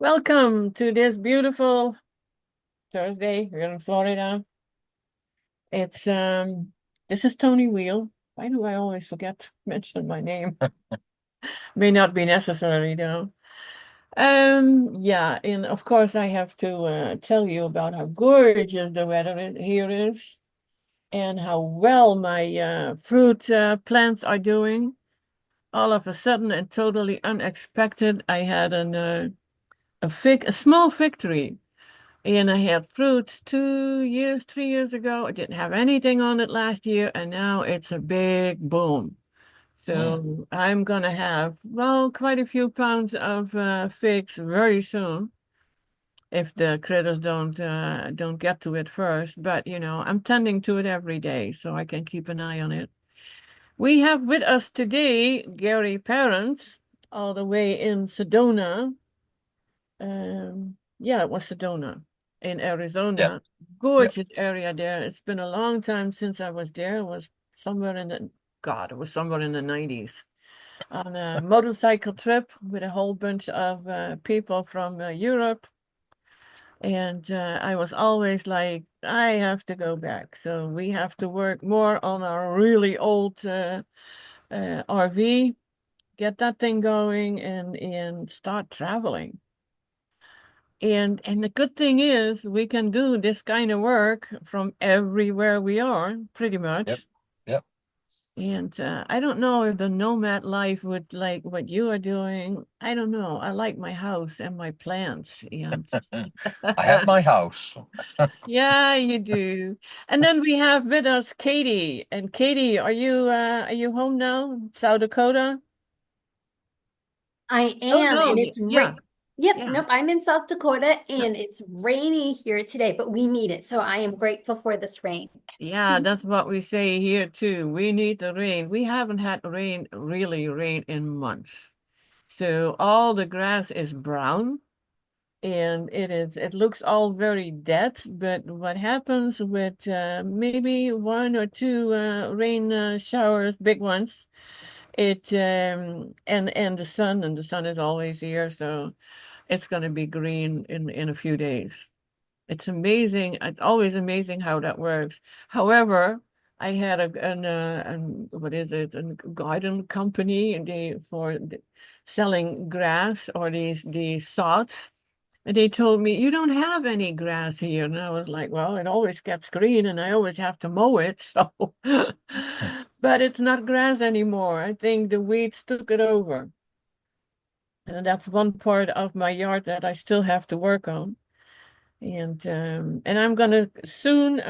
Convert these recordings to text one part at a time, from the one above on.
Welcome to this beautiful Thursday here in Florida. It's this is Toni Weel. Why do I always forget to mention my name? May not be necessary though. Yeah, and of course I have to tell you about how gorgeous the weather here is and how well my fruit plants are doing. All of a sudden and totally unexpected, I had a small victory. And I had fruits 2 years, 3 years ago. I didn't have anything on it last year, and now it's a big boom. Mm. So I'm gonna have, well, quite a few pounds of figs very soon if the critters don't get to it first. But I'm tending to it every day, so I can keep an eye on it. We have with us today Gary Parents, all the way in Sedona. Yeah, it was Sedona in Yeah, Arizona. yep. Gorgeous area there. It's been a long time since I was there. It was somewhere in the, God, it was somewhere in the 90s on a motorcycle trip with a whole bunch of people from Europe. And I was always like, I have to go back. So we have to work more on our really old RV, get that thing going and start traveling. And the good thing is we can do this kind of work from everywhere we are, pretty Yep. much. Yep. And I don't know if the nomad life would like what you are doing. I don't know. I like my house and my plants. And I have my house. yeah, you do. And then we have with us Katie. And Katie, are you home now? South Dakota? I Oh am, no, and it's yeah, Yep, yeah. nope, I'm in South Dakota Yeah. and it's rainy here today, but we need it. So I am grateful for this rain. Yeah, that's what we say here too. We need the rain. We haven't had rain, really rain in months. So all the grass is brown and it looks all very dead. But what happens with maybe one or two rain showers, big ones, and the sun is always here, so it's gonna be green in a few days. It's amazing. It's always amazing how that works. However, I had what is it? A garden company, and selling grass or these sods. And they told me, you don't have any grass here. And I was like, well, it always gets green and I always have to mow it. So, but it's not grass anymore. I think the weeds took it over. And that's one part of my yard that I still have to work on. And I'm gonna soon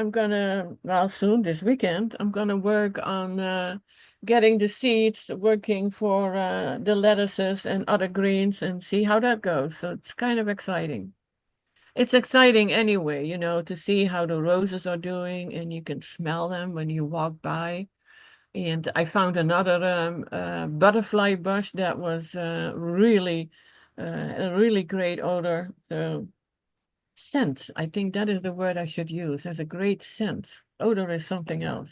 this weekend I'm gonna work on getting the seeds working for the lettuces and other greens and see how that goes. So it's kind of exciting. It's exciting anyway, to see how the roses are doing and you can smell them when you walk by. And I found another butterfly bush that was a really great odor. So scent. I think that is the word I should use. Has a great scent. Odor is something else.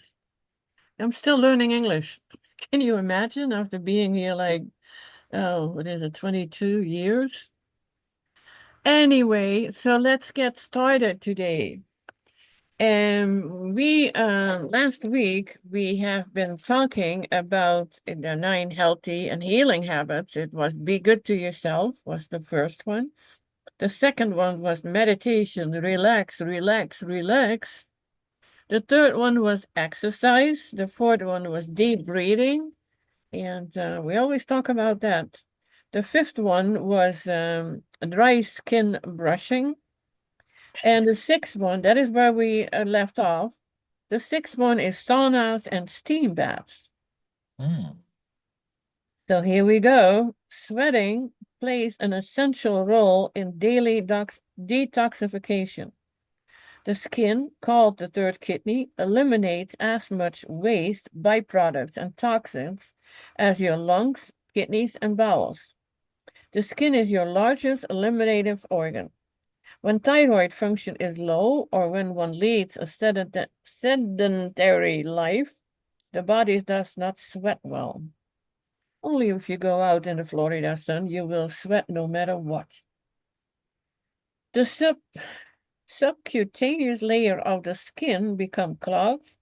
I'm still learning English. Can you imagine after being here like, oh, what is it, 22 years? Anyway, so let's get started today. We last week we have been talking about the 9 healthy and healing habits. It was be good to yourself was the first one. The second one was meditation, relax, relax, relax. The third one was exercise. The fourth one was deep breathing. And we always talk about that. The fifth one was dry skin brushing. And the sixth one, that is where we left off. The sixth one is saunas and steam baths. Mm. So here we go. Sweating plays an essential role in daily detoxification. The skin, called the third kidney, eliminates as much waste, byproducts, and toxins as your lungs, kidneys, and bowels. The skin is your largest eliminative organ. When thyroid function is low or when one leads a sedentary life, the body does not sweat well. Only if you go out in the Florida sun, you will sweat no matter what. The subcutaneous layer of the skin become clogged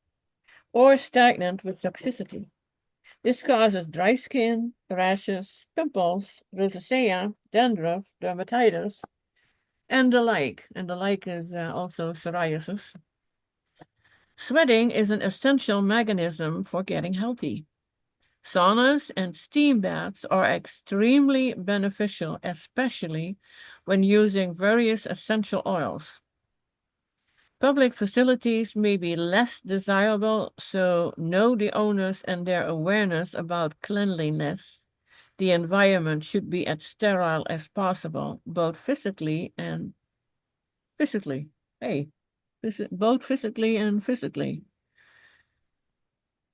or stagnant with toxicity. This causes dry skin, rashes, pimples, rosacea, dandruff, dermatitis, and the like. And the like is also psoriasis. Sweating is an essential mechanism for getting healthy. Saunas and steam baths are extremely beneficial, especially when using various essential oils. Public facilities may be less desirable, so know the owners and their awareness about cleanliness. The environment should be as sterile as possible, both physically and physically. Hey, both physically and physically.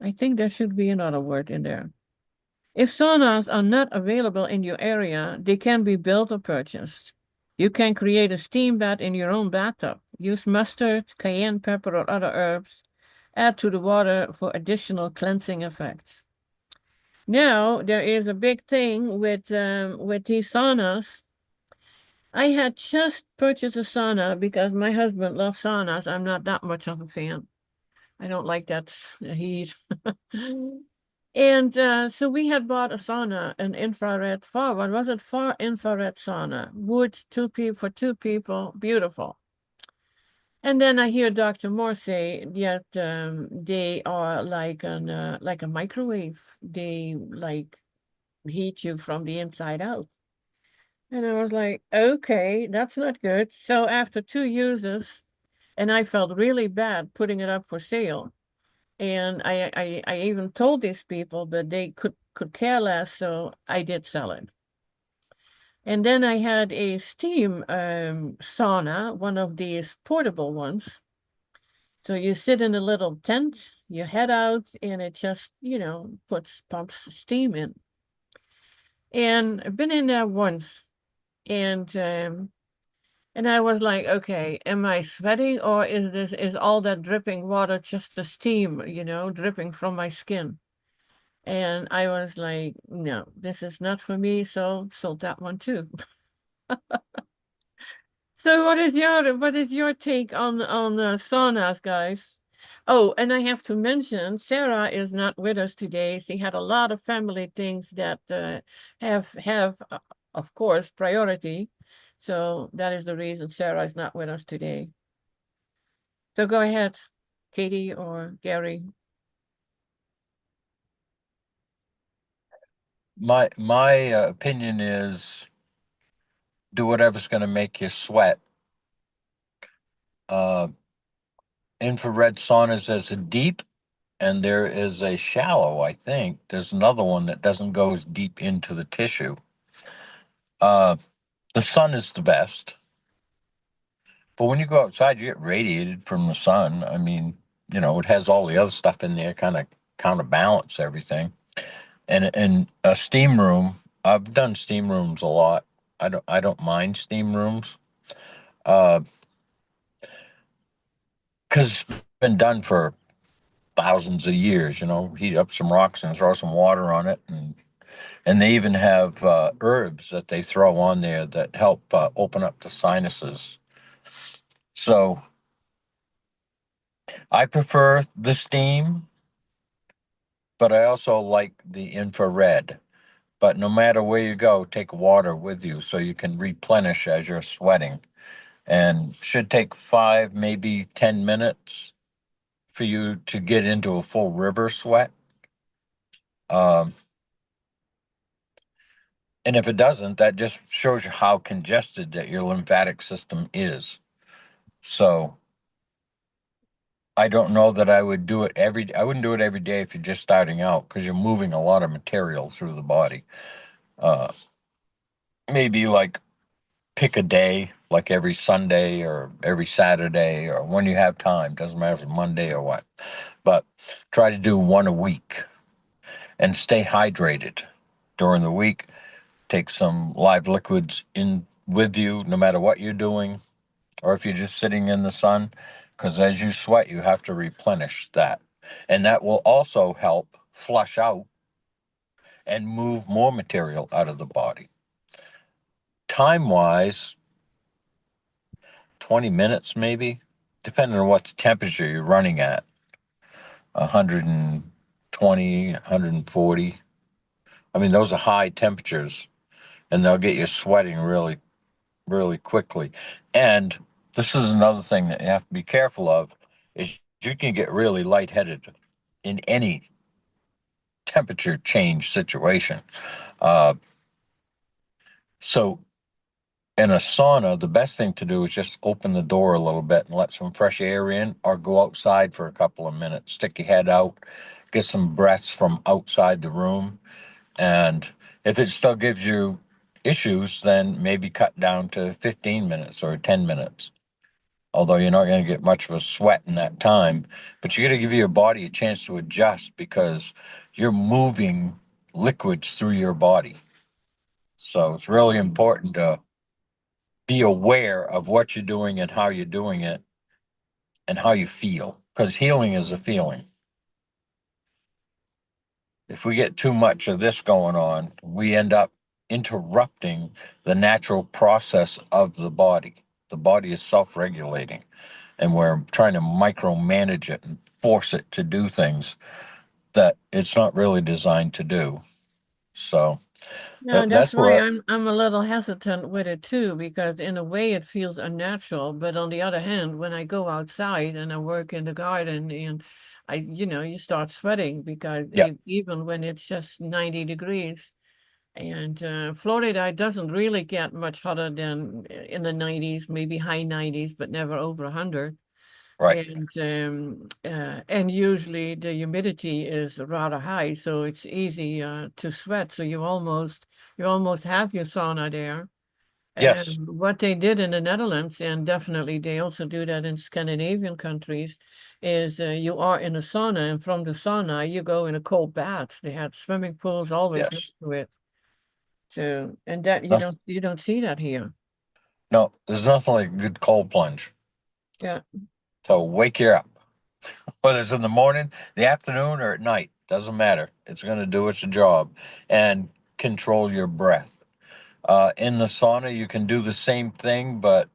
I think there should be another word in there. If saunas are not available in your area, they can be built or purchased. You can create a steam bath in your own bathtub. Use mustard, cayenne pepper, or other herbs. Add to the water for additional cleansing effects. Now, there is a big thing with these saunas. I had just purchased a sauna because my husband loves saunas. I'm not that much of a fan. I don't like that heat. And so we had bought a sauna, an infrared far, what was it? Far infrared sauna. Wood, for two people, beautiful. And then I hear Dr. Morse say that they are like a microwave. They like heat you from the inside out. And I was like, okay, that's not good. So after 2 uses, and I felt really bad putting it up for sale. And I even told these people, but they could care less, so I did sell it. And then I had a steam sauna, one of these portable ones. So you sit in a little tent, you head out, and it just, pumps steam in. And I've been in there once, and I was like, okay, am I sweating, or is all that dripping water just the steam, dripping from my skin? And I was like, no, this is not for me, so sold that one too. So what is your take on saunas, guys? Oh, and I have to mention, Sarah is not with us today. She had a lot of family things that have of course priority. So that is the reason Sarah is not with us today. So go ahead, Katie or Gary. My opinion is do whatever's going to make you sweat. Uh, Infrared saunas there's a deep and there is a shallow. I think there's another one that doesn't go as deep into the tissue. Uh, the sun is the best, but when you go outside, you get radiated from the sun. I mean, it has all the other stuff in there, kind of counterbalance everything. And in a steam room, I've done steam rooms a lot. I don't mind steam rooms. Because it's been done for thousands of years. Heat up some rocks and throw some water on it, and they even have herbs that they throw on there that help open up the sinuses. So I prefer the steam, but I also like the infrared. But no matter where you go, take water with you so you can replenish as you're sweating. And should take 5, maybe 10 minutes for you to get into a full river sweat. Um, and if it doesn't, that just shows you how congested that your lymphatic system is. So I don't know that I would do it I wouldn't do it every day if you're just starting out because you're moving a lot of material through the body. Uh, Maybe like pick a day, like every Sunday or every Saturday or when you have time. Doesn't matter if it's Monday or what. But try to do one a week and stay hydrated during the week. Take some live liquids in with you no matter what you're doing or if you're just sitting in the sun, because as you sweat, you have to replenish that. And that will also help flush out and move more material out of the body. Time wise, 20 minutes maybe, depending on what temperature you're running at. 120, 140. I mean, those are high temperatures, and they'll get you sweating really, really quickly. And this is another thing that you have to be careful of, is you can get really lightheaded in any temperature change situation. Uh, so in a sauna, the best thing to do is just open the door a little bit and let some fresh air in, or go outside for a couple of minutes, stick your head out, get some breaths from outside the room. And if it still gives you issues, then maybe cut down to 15 minutes or 10 minutes. Although you're not going to get much of a sweat in that time, but you got to give your body a chance to adjust, because you're moving liquids through your body. So it's really important to be aware of what you're doing and how you're doing it and how you feel, because healing is a feeling. If we get too much of this going on, we end up interrupting the natural process of the body. The body is self-regulating, and we're trying to micromanage it and force it to do things that it's not really designed to do. So Yeah, that's that's why where, I'm a little hesitant with it too, because in a way it feels unnatural, but on the other hand, when I go outside and I work in the garden and you start sweating because yeah, even when it's just 90 degrees, and Florida doesn't really get much hotter than in the 90s, maybe high 90s, but never over 100. right. And usually the humidity is rather high, so it's easy to sweat. So you almost have your sauna there. Yes, And what they did in the Netherlands, and definitely they also do that in Scandinavian countries, is you are in a sauna, and from the sauna you go in a cold bath. They had swimming pools always yes. next to it. So, and that you Nothing, don't see that here. no, there's nothing like a good cold plunge Yeah. to wake you up. Whether it's in the morning, the afternoon, or at night, doesn't matter. It's going to do its job. And control your breath. In the sauna, you can do the same thing, but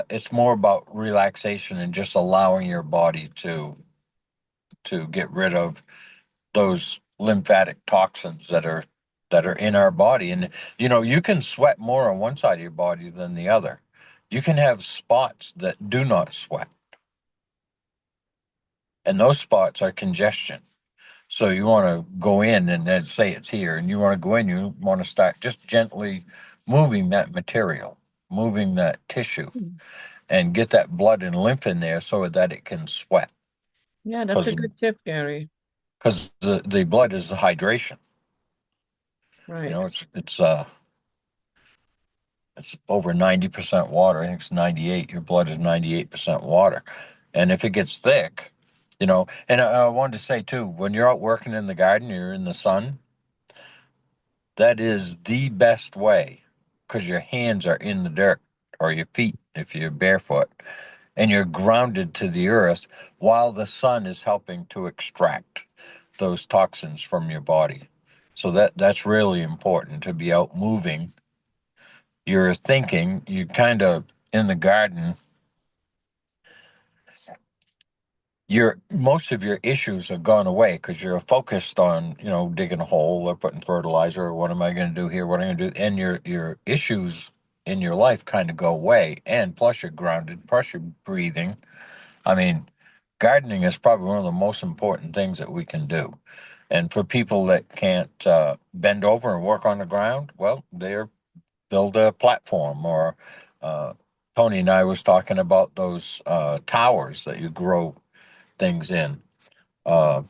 it's more about relaxation and just allowing your body to get rid of those lymphatic toxins that are in our body. And you can sweat more on one side of your body than the other. You can have spots that do not sweat, and those spots are congestion. So you want to go in and then say it's here, and you want to go in, you want to start just gently moving that material, moving that tissue, Mm. and get that blood and lymph in there so that it can sweat. Yeah, that's a Because good tip, Gary. the blood is the hydration. Right. It's over 90% water. I think it's 98. Your blood is 98% water. And if it gets thick, and I wanted to say too, when you're out working in the garden, you're in the sun, that is the best way, because your hands are in the dirt, or your feet if you're barefoot, and you're grounded to the earth while the sun is helping to extract those toxins from your body. So that's really important, to be out moving. You're thinking, you kind of in the garden, your most of your issues have gone away, because you're focused on digging a hole or putting fertilizer, or what am I going to do here, what am I going to do, and your issues in your life kind of go away, and plus you're grounded, plus you're breathing. I mean, gardening is probably one of the most important things that we can do. And for people that can't bend over and work on the ground, well, they're build a platform, or uh, Tony and I was talking about those towers that you grow things in. Uh,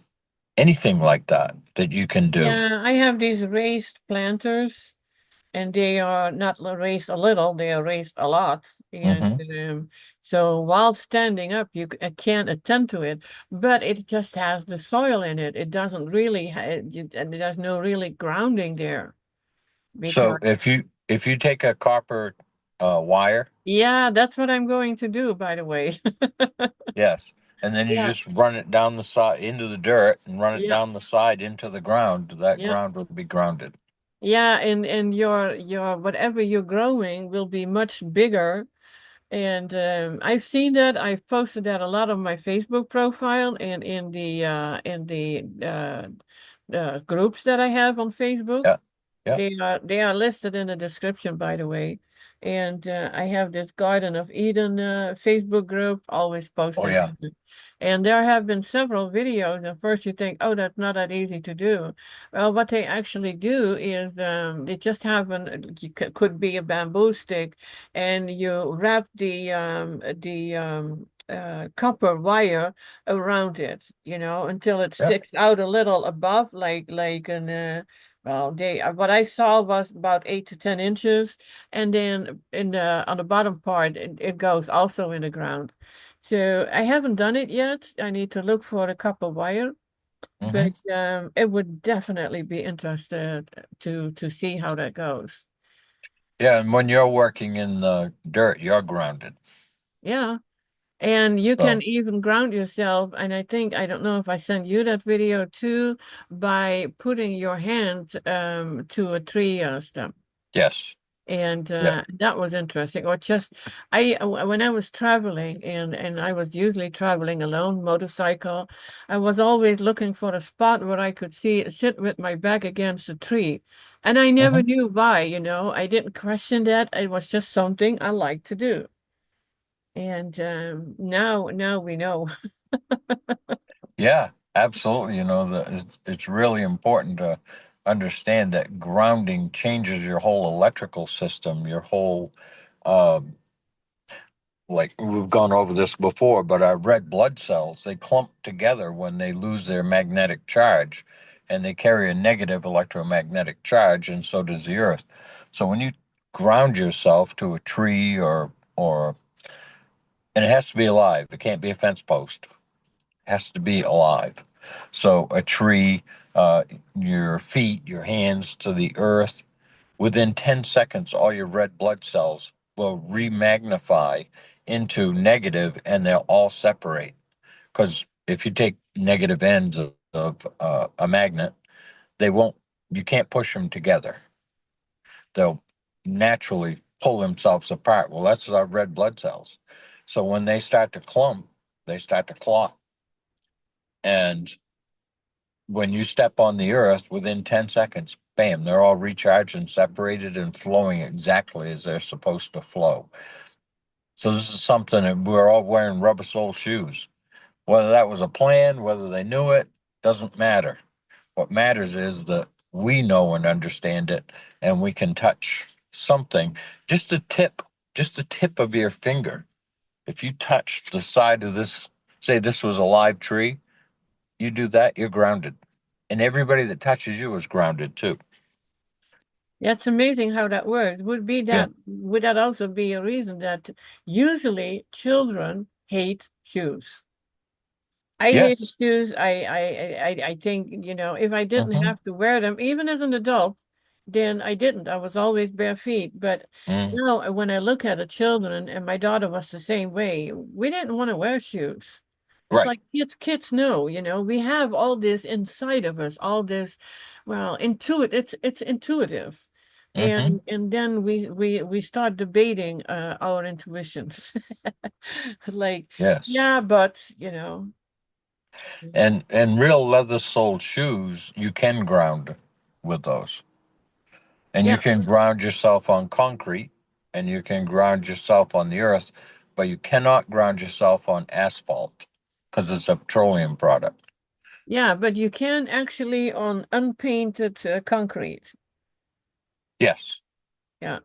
Anything like that you can do. Yeah, I have these raised planters, and they are not raised a little, they are raised a lot. And Hmm. so while standing up, can't attend to it, but it just has the soil in it. It doesn't really, and there's no really grounding there because, So if you take a copper wire, yeah, that's what I'm going to do, by the way. yes, and then you Yeah, just run it down the side into the dirt, and run it yeah, down the side into the ground, that yeah. ground will be grounded. Yeah, and your whatever you're growing will be much bigger And I've seen that. I've posted that a lot on my Facebook profile and in the groups that I have on Facebook. Yeah. Yeah. They are listed in the description, by the way. And I have this Garden of Eden Facebook group, always Oh, posting. yeah. And there have been several videos. At first, you think, "Oh, that's not that easy to do." Well, what they actually do is they just have could be a bamboo stick, and you wrap the copper wire around it, until it Yeah. sticks out a little above, like an well, they what I saw was about 8 to 10 inches, and then on the bottom part, it goes also in the ground. So I haven't done it yet. I need to look for the copper wire, Hmm. but it would definitely be interested to see how that goes. Yeah. And when you're working in the dirt, you're grounded. Yeah. And you can So, even ground yourself. And I don't know if I sent you that video too, by putting your hand to a tree stem. yes. And Yeah. that was interesting. Or just when I was traveling, and I was usually traveling alone, motorcycle, I was always looking for a spot where I could sit with my back against a tree. And I never Hmm. knew why, I didn't question that. It was just something I like to do. And now we know. Yeah, absolutely. You know, it's really important to understand that grounding changes your whole electrical system, your whole, um, like we've gone over this before, but our red blood cells, they clump together when they lose their magnetic charge, and they carry a negative electromagnetic charge, and so does the earth. So when you ground yourself to a tree or and it has to be alive, it can't be a fence post, has to be alive. So a tree, uh, your feet, your hands to the earth, within 10 seconds, all your red blood cells will remagnify into negative and they'll all separate. Because if you take negative ends of a magnet, they won't, you can't push them together. They'll naturally pull themselves apart. Well, that's our red blood cells. So when they start to clump, they start to clot. And when you step on the earth within 10 seconds, bam, they're all recharged and separated and flowing exactly as they're supposed to flow. So this is something that we're all wearing rubber sole shoes. Whether that was a plan, whether they knew it, doesn't matter. What matters is that we know and understand it and we can touch something, just a tip, just the tip of your finger. If you touched the side of this, say this was a live tree, you do that, you're grounded. And everybody that touches you is grounded too. Yeah, it's amazing how that works. Yeah. Would that also be a reason that usually children hate shoes? I hate Yes. shoes. I think, if I didn't Mm-hmm. have to wear them, even as an adult, then I didn't. I was always bare feet. But Mm. now when I look at the children, and my daughter was the same way, we didn't want to wear shoes. It's Right. like kids know, we have all this inside of us, all this, well, it's intuitive. Mm-hmm. And then we start debating our intuitions. Like, Yes. yeah, but And real leather soled shoes, you can ground with those. And you yeah, can ground yourself on concrete and you can ground yourself on the earth, but you cannot ground yourself on asphalt because it's a petroleum product. yeah, but you can actually on unpainted concrete. Yes. Yeah,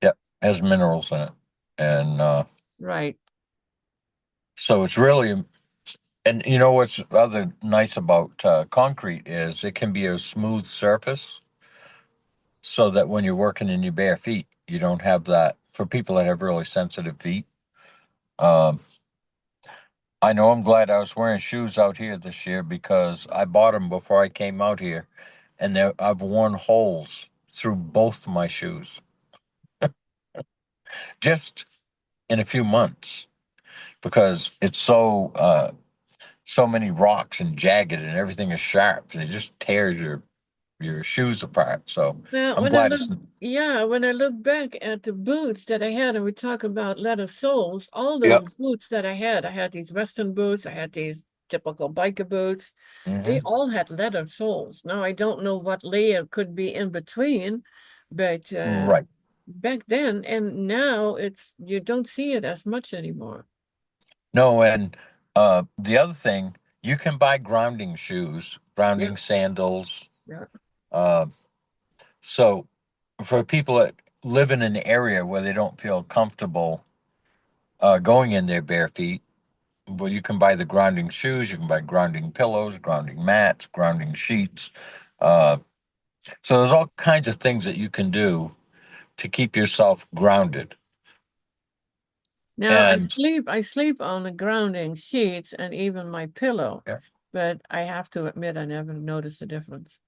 Yep. Has minerals in it. And right. so it's really, and you know what's other nice about concrete is it can be a smooth surface so that when you're working in your bare feet, you don't have that for people that have really sensitive feet. Um, I know I'm glad I was wearing shoes out here this year because I bought them before I came out here, and I've worn holes through both my shoes just in a few months because it's so many rocks and jagged and everything is sharp. They just tear your your shoes apart. So Well, I'm when I glad look, it's yeah, when I look back at the boots that I had, and we talk about leather soles, all yep. those boots that I had these Western boots, I had these typical biker boots, they Hmm. all had leather soles. Now I don't know what layer could be in between, but Right. back then and now you don't see it as much anymore. No, and the other thing, you can buy grounding shoes, Yeah, grounding sandals. yeah. Uh, so for people that live in an area where they don't feel comfortable going in their bare feet, well, you can buy the grounding shoes, you can buy grounding pillows, grounding mats, grounding sheets. Uh, so there's all kinds of things that you can do to keep yourself grounded. Now And I sleep on the grounding sheets and even my pillow, yeah. but I have to admit I never noticed the difference.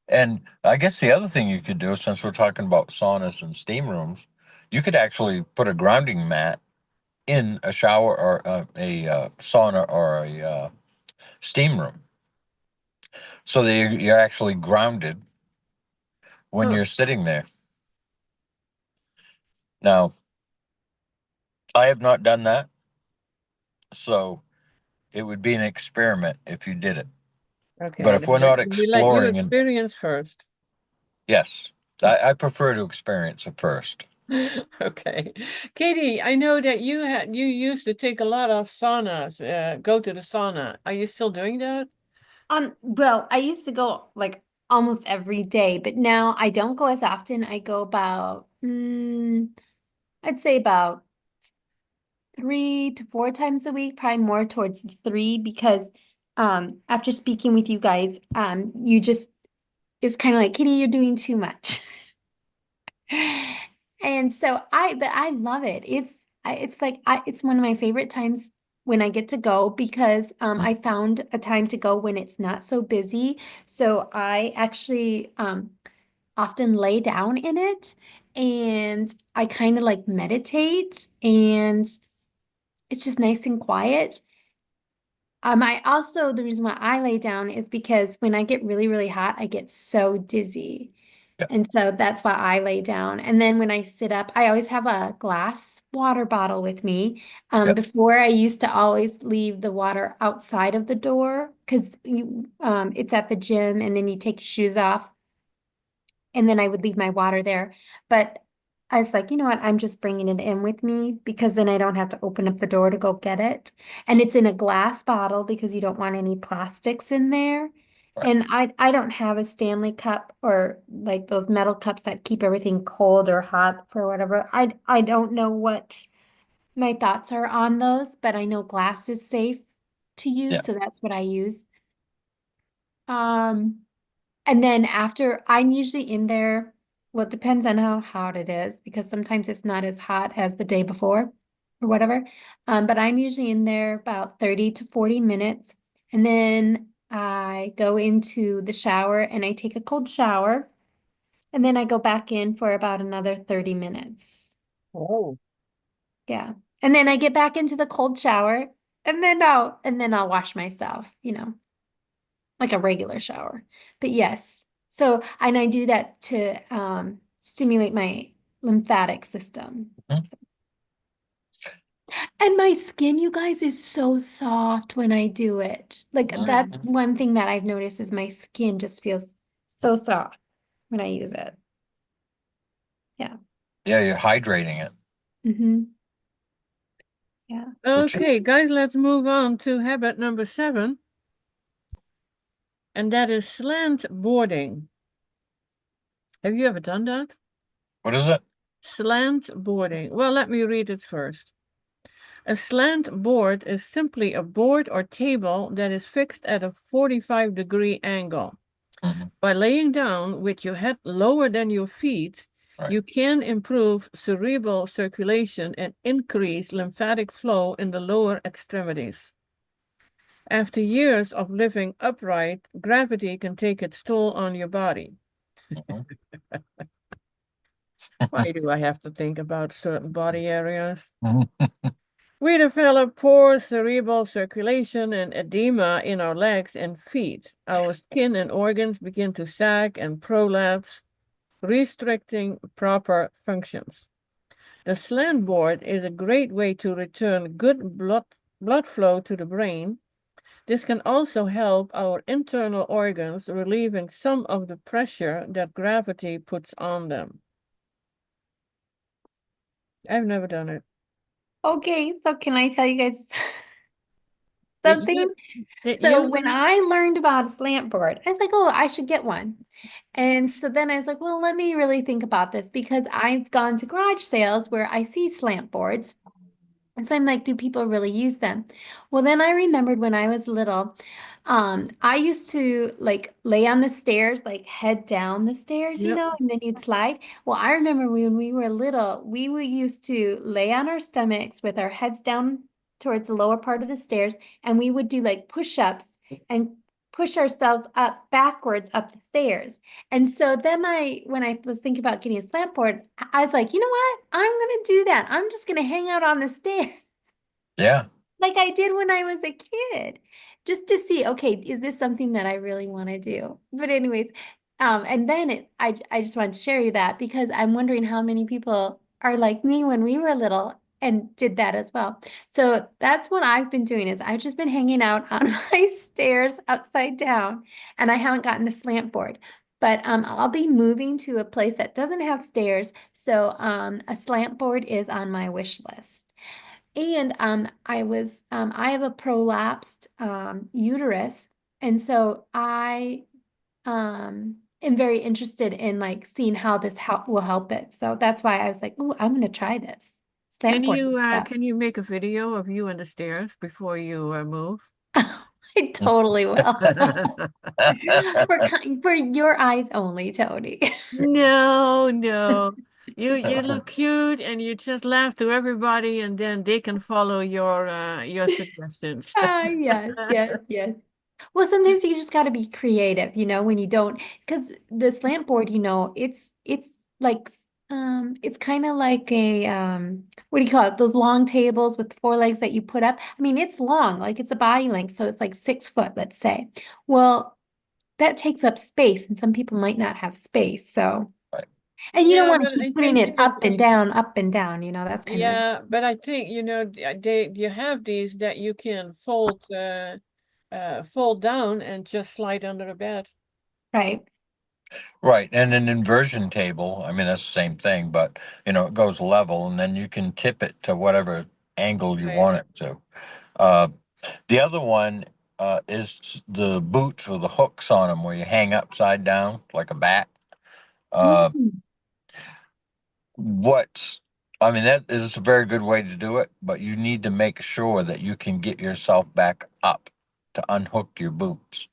And I guess the other thing you could do, since we're talking about saunas and steam rooms, you could actually put a grounding mat in a shower or a sauna or a steam room, so that you're actually grounded when Huh. you're sitting there. Now, I have not done that, so it would be an experiment if you did it. But Okay, if we're then not we let you exploring, and experience first. yes, I prefer to experience it first. Okay. Katie, I know that you used to take a lot of saunas, go to the sauna. Are you still doing that? Well, I used to go like almost every day, but now I don't go as often. I go about, I'd say about 3 to 4 times a week, probably more towards three because after speaking with you guys, you just it's kind of like, Kitty, you're doing too much. And so but I love it. It's like it's one of my favorite times when I get to go because I found a time to go when it's not so busy. So I actually often lay down in it and I kind of like meditate and it's just nice and quiet. I also, the reason why I lay down is because when I get really, really hot, I get so dizzy. Yeah, And so that's why I lay down. And then when I sit up, I always have a glass water bottle with me. yeah, Before I used to always leave the water outside of the door because it's at the gym and then you take your shoes off and then I would leave my water there. But I was like, you know what? I'm just bringing it in with me because then I don't have to open up the door to go get it. And it's in a glass bottle because you don't want any plastics in there. right. And I don't have a Stanley cup or like those metal cups that keep everything cold or hot for whatever. I don't know what my thoughts are on those, but I know glass is safe to Yeah. use, so that's what I use. Um, and then after, I'm usually in there, well, it depends on how hot it is because sometimes it's not as hot as the day before or whatever. But I'm usually in there about 30 to 40 minutes. And then I go into the shower and I take a cold shower. And then I go back in for about another 30 minutes. Oh. Yeah. And then I get back into the cold shower and then I'll wash myself, like a regular shower. But yes. So, and I do that to stimulate my lymphatic system. Mhm. So- and my skin, you guys, is so soft when I do it. Like that's Mhm. one thing that I've noticed is my skin just feels so soft when I use it. Yeah. Yeah, you're hydrating it, Mm-hmm. Yeah. which is Okay, guys, let's move on to habit number 7, and that is slant boarding. Have you ever done that? what is it? Slant boarding. Well, let me read it first. A slant board is simply a board or table that is fixed at a 45-degree angle. Hmm. By laying down with your head lower than your feet, Right. you can improve cerebral circulation and increase lymphatic flow in the lower extremities. After years of living upright, gravity can take its toll on your body. Mhm. Why do I have to think about certain body areas? We develop poor cerebral circulation and edema in our legs and feet. Our skin and organs begin to sag and prolapse, restricting proper functions. The slant board is a great way to return good blood flow to the brain. This can also help our internal organs, relieving some of the pressure that gravity puts on them. I've never done it. Okay, so can I tell you guys Did you? something? Did So you? when I learned about a slant board, I was like, oh, I should get one. And so then I was like, well, let me really think about this because I've gone to garage sales where I see slant boards. And so I'm like, do people really use them? Well, then I remembered when I was little, I used to like lay on the stairs, like head down the stairs, Yep. and then you'd slide. Well, I remember when we were little, we would used to lay on our stomachs with our heads down towards the lower part of the stairs, and we would do like push-ups and push ourselves up backwards up the stairs. And so then when I was thinking about getting a slant board, I was like, you know what? I'm gonna do that. I'm just gonna hang out on the stairs Yeah. like I did when I was a kid, just to see, okay, is this something that I really want to do? But anyways, and then I just wanted to share you that because I'm wondering how many people are like me when we were little and did that as well. So that's what I've been doing is I've just been hanging out on my stairs upside down, and I haven't gotten the slant board. But I'll be moving to a place that doesn't have stairs, so a slant board is on my wish list. And I have a prolapsed uterus, and so I am very interested in like seeing how this will help it. So that's why I was like, "Ooh, I'm gonna try this slant board stuff." Can you make a video of you on the stairs before you move? I totally will. For your eyes only, Tony. No, no. You look cute and you just laugh to everybody and then they can follow your suggestions. Ah, yes, yes, yes. Well, sometimes you just got to be creative, when you don't, because the slant board, it's like it's kind of like a what do you call it? Those long tables with four legs that you put up. I mean, it's long, like it's a body length, so it's like 6 foot, let's say. Well, that takes up space, and some people might not have space, so Right. and you don't Yeah, want to but keep I putting think it up and down, that's kind of yeah, but I think they you have these that you can fold down and just slide under the bed. right. Right. And an inversion table, I mean, that's the same thing, but it goes level and then you can tip it to whatever angle you Right. want it to. Uh, the other one is the boots with the hooks on them where you hang upside down like a bat. Uh, Mm. what's, I mean, that is a very good way to do it, but you need to make sure that you can get yourself back up to unhook your boots.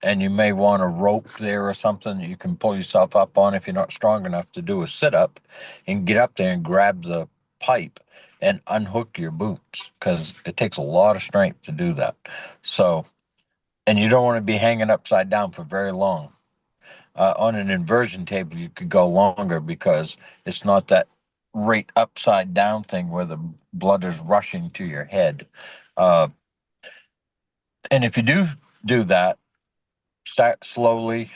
And you may want a rope there or something that you can pull yourself up on if you're not strong enough to do a sit up and get up there and grab the pipe and unhook your boots because it takes a lot of strength to do that. So, and you don't want to be hanging upside down for very long. On an inversion table, you could go longer because it's not that right upside down thing where the blood is rushing to your head. Uh, and if you do that, start slowly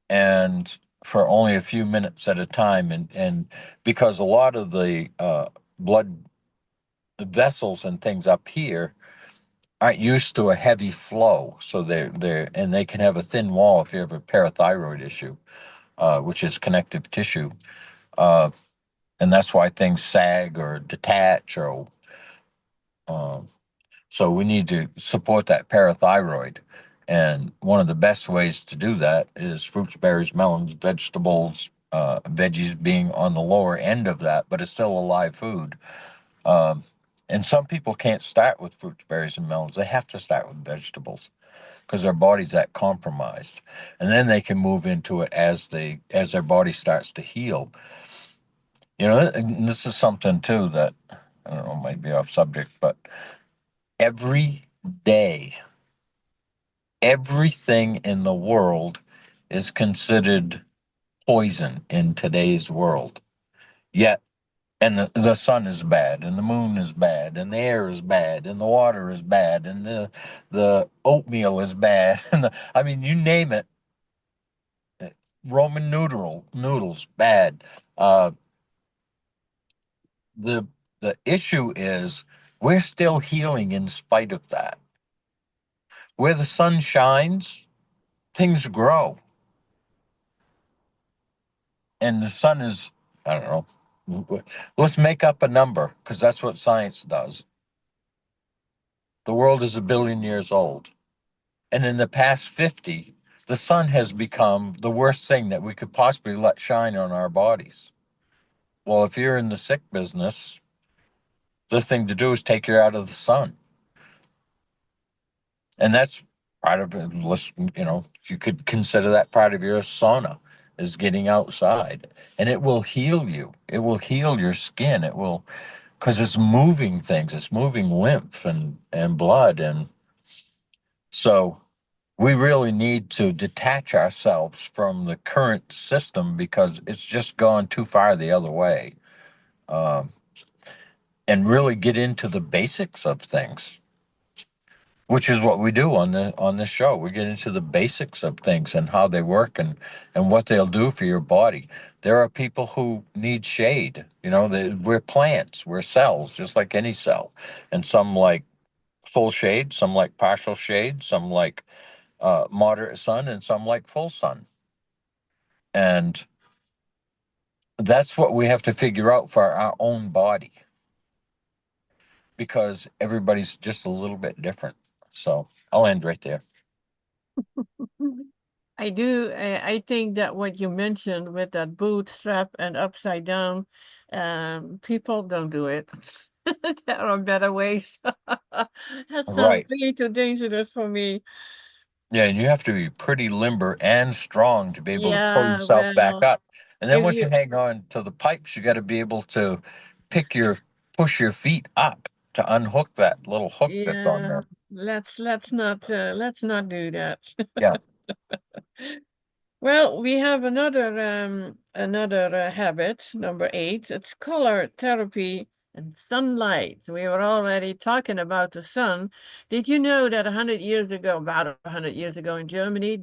and for only a few minutes at a time and because a lot of the blood vessels and things up here aren't used to a heavy flow, so they're and they can have a thin wall if you have a parathyroid issue, which is connective tissue, uh, and that's why things sag or detach or um, so we need to support that parathyroid. And one of the best ways to do that is fruits, berries, melons, vegetables, veggies being on the lower end of that, but it's still a live food. Um, and some people can't start with fruits, berries, and melons. They have to start with vegetables because their body's that compromised. And then they can move into it as their body starts to heal. And this is something too that I don't know, might be off subject, but every day everything in the world is considered poison in today's world. Yet And the sun is bad, and the moon is bad, and the air is bad, and the water is bad, and the oatmeal is bad, and I mean, you name it. Roman noodles bad. Uh, the the issue is we're still healing in spite of that. Where the sun shines, things grow, and the sun is, I don't know. Let's make up a number because that's what science does. The world is 1 billion years old. And in the past 50, the sun has become the worst thing that we could possibly let shine on our bodies. Well, if you're in the sick business, the thing to do is take you out of the sun. And that's part of it. You could consider that part of your sauna is getting outside. And it will heal you. It will heal your skin. It will, because it's moving things, it's moving lymph and blood. And so we really need to detach ourselves from the current system because it's just gone too far the other way, um, and really get into the basics of things, which is what we do on this show. We get into the basics of things and how they work and what they'll do for your body. There are people who need shade. We're plants, we're cells, just like any cell, and some like full shade, some like partial shade, some like moderate sun, and some like full sun. And that's what we have to figure out for our own body because everybody's just a little bit different. So I'll end right there. I do. I think that what you mentioned with that bootstrap and upside down, people don't do it. There are better ways. That sounds Right. way too dangerous for me. Yeah, and you have to be pretty limber and strong to be able to pull Yeah, yourself back well, up. And then if once you you, hang on to the pipes, you got to be able to push your feet up to unhook that little hook that's on yeah, there. let's not do that. Yeah. Well, we have another habit, number 8. It's color therapy and sunlight. We were already talking about the sun. Did you know that 100 years ago, about 100 years ago in Germany,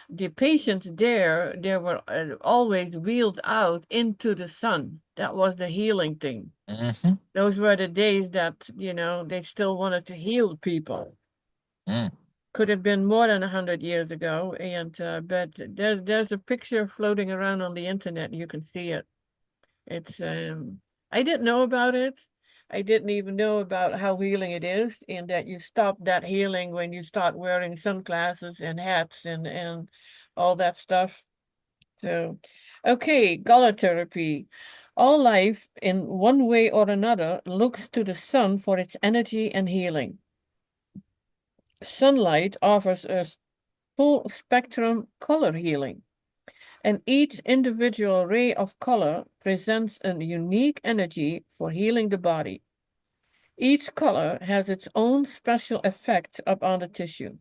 the patients there, they were always wheeled out into the sun. That was the healing thing. Mm-hmm. Those were the days that, they still wanted to heal people. Mm. Could have been more than 100 years ago, and but there's a picture floating around on the internet. You can see it. It's I didn't know about it. I didn't even know about how healing it is, and that you stop that healing when you start wearing sunglasses and hats and all that stuff. So, okay, galotherapy. All life, in one way or another, looks to the sun for its energy and healing. Sunlight offers us full spectrum color healing, and each individual ray of color presents a unique energy for healing the body. Each color has its own special effect upon the tissue.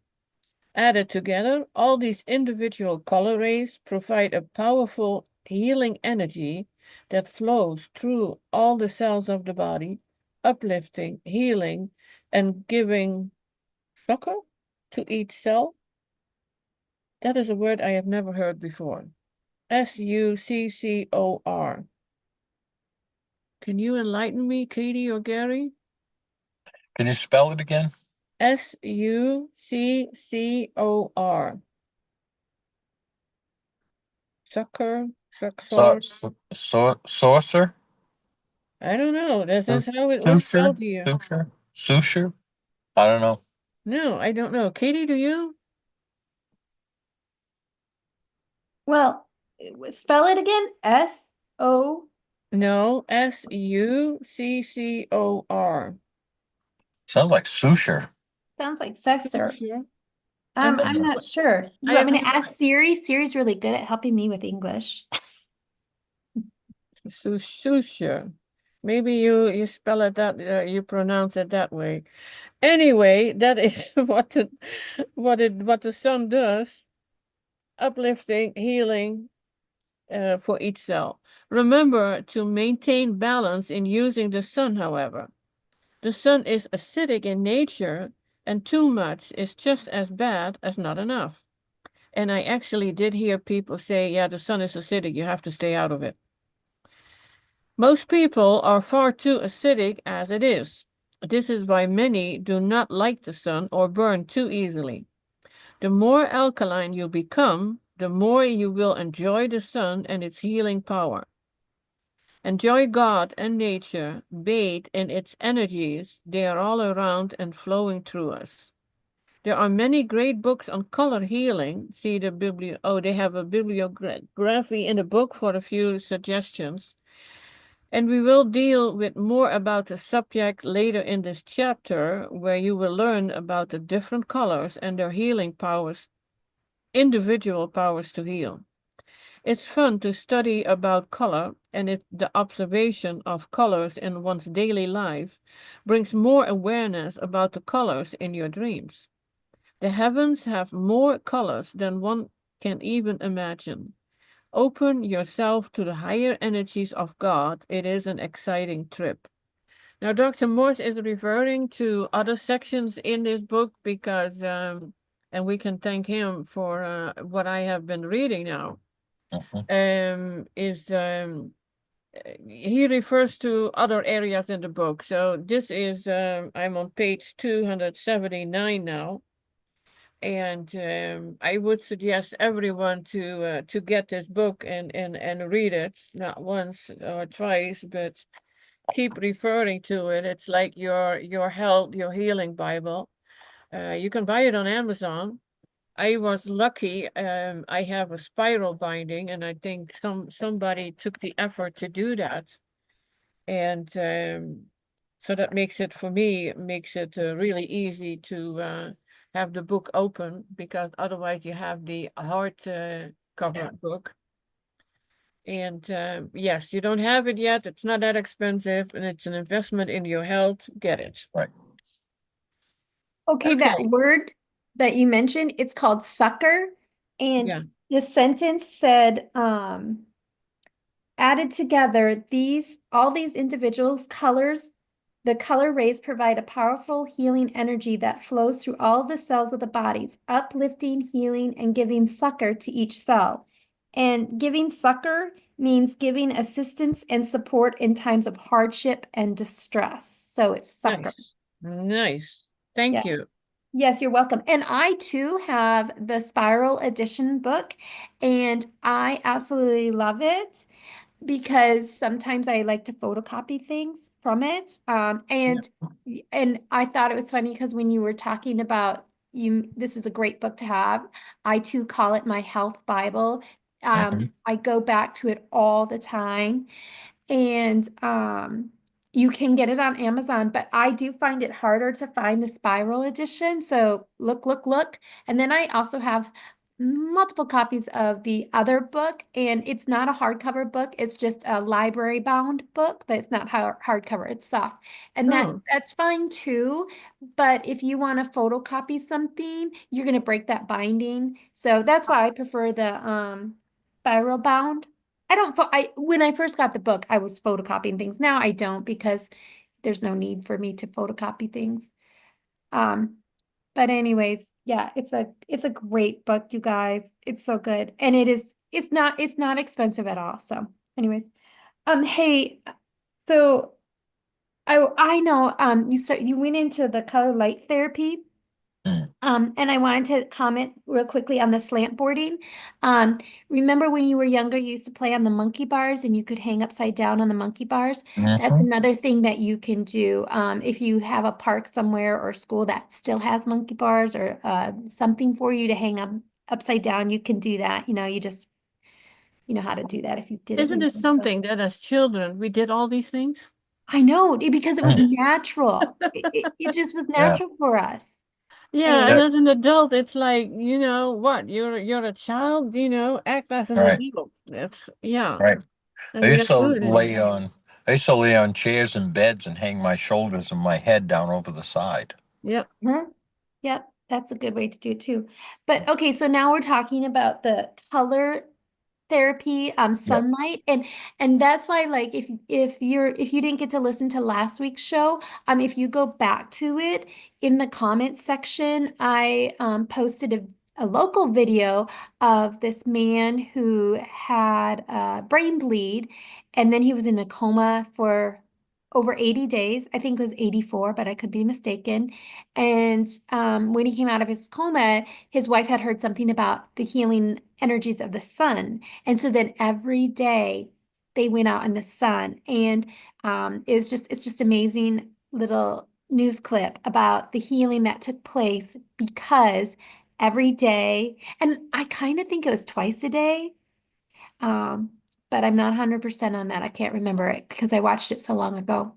Added together, all these individual color rays provide a powerful healing energy that flows through all the cells of the body, uplifting, healing, and giving succor to each cell. That is a word I have never heard before. Succor. Can you enlighten me, Katie or Gary? Can you spell it again? Succor. Succor, So, succor. saucer? I don't know. That's how it was Suture? spelled here. Suture? Suture? I don't know. No, I don't know. Katie, do you? Well, spell it again. S-O. No, Succor. Sounds like suture. Sounds like Sexer. Suture. And I'm then not sure. You I, want me to ask Siri? Siri's really good at helping me with English. Suture. Maybe you spell it that you pronounce it that way. Anyway, that is what the sun does. Uplifting, healing, for each cell. Remember to maintain balance in using the sun, however. The sun is acidic in nature, and too much is just as bad as not enough. And I actually did hear people say, yeah, the sun is acidic, you have to stay out of it. Most people are far too acidic as it is. This is why many do not like the sun or burn too easily. The more alkaline you become, the more you will enjoy the sun and its healing power. Enjoy God and nature, bathe in its energies. They are all around and flowing through us. There are many great books on color healing. See the they have a bibliography in the book for a few suggestions. And we will deal with more about the subject later in this chapter, where you will learn about the different colors and their healing powers, individual powers to heal. It's fun to study about color, and the observation of colors in one's daily life brings more awareness about the colors in your dreams. The heavens have more colors than one can even imagine. Open yourself to the higher energies of God. It is an exciting trip. Now, Dr. Morse is referring to other sections in this book because, and we can thank him for what I have been reading now. He refers to other areas in the book. So this is, I'm on page 279 now. And I would suggest everyone to get this book and read it, not once or twice, but keep referring to it. It's like your health, your healing Bible. You can buy it on Amazon. I was lucky. I have a spiral binding, and I think somebody took the effort to do that, and so that makes it for me makes it really easy to have the book open, because otherwise you have the hard cover book. And yes, you don't have it yet. It's not that expensive, and it's an investment in your health. Get it. Right. Okay, that Okay. word that you mentioned, it's called sucker. And Yeah. the sentence said, added together, all these individuals' colors, the color rays provide a powerful healing energy that flows through all the cells of the bodies, uplifting, healing, and giving succor to each cell. And giving succor means giving assistance and support in times of hardship and distress. So it's succor. Nice. Nice. Thank Yeah. you. Yes, you're welcome. And I too have the Spiral Edition book, and I absolutely love it because sometimes I like to photocopy things from it. And I thought it was funny because when you were talking about this is a great book to have. I too call it my health Bible. I go back to it all the time. And you can get it on Amazon, but I do find it harder to find the spiral edition. So look. And then I also have multiple copies of the other book, and it's not a hardcover book. It's just a library bound book, but it's not hardcover. It's soft. And Oh, that's fine too. But if you want to photocopy something, you're going to break that binding. So that's why I prefer the spiral bound. When I first got the book, I was photocopying things. Now I don't because there's no need for me to photocopy things. Um, but anyways, yeah, it's a great book, you guys. It's so good. And it's not expensive at all. So anyways, hey, so I know you went into the color light therapy. And I wanted to comment real quickly on the slant boarding. Um, Remember when you were younger, you used to play on the monkey bars and you could hang upside down on the monkey bars? That's another thing that you can do. If you have a park somewhere or school that still has monkey bars or something for you to hang up upside down, you can do that. You know how to do that if you did it isn't when you it were little. something that as children we did all these things? I know, because it was natural. It just was Yeah. natural for us. Yeah, and And That, as an adult, it's like, what? You're a child, act as an right. adult. That's yeah, Right. and we don't do it anymore. I used to lay on chairs and beds and hang my shoulders and my head down over the side. Yep. huh? Yep, that's a good way to do it too. But okay, so now we're talking about the color therapy, Yep. sunlight, and that's why, like, if you didn't get to listen to last week's show, if you go back to it in the comments section, I posted a local video of this man who had a brain bleed, and then he was in a coma for over 80 days. I think it was 84, but I could be mistaken. And when he came out of his coma, his wife had heard something about the healing energies of the sun. And so then every day they went out in the sun. And it's just amazing little news clip about the healing that took place because every day, and I kind of think it was twice a day, um, but I'm not 100% on that. I can't remember it because I watched it so long ago.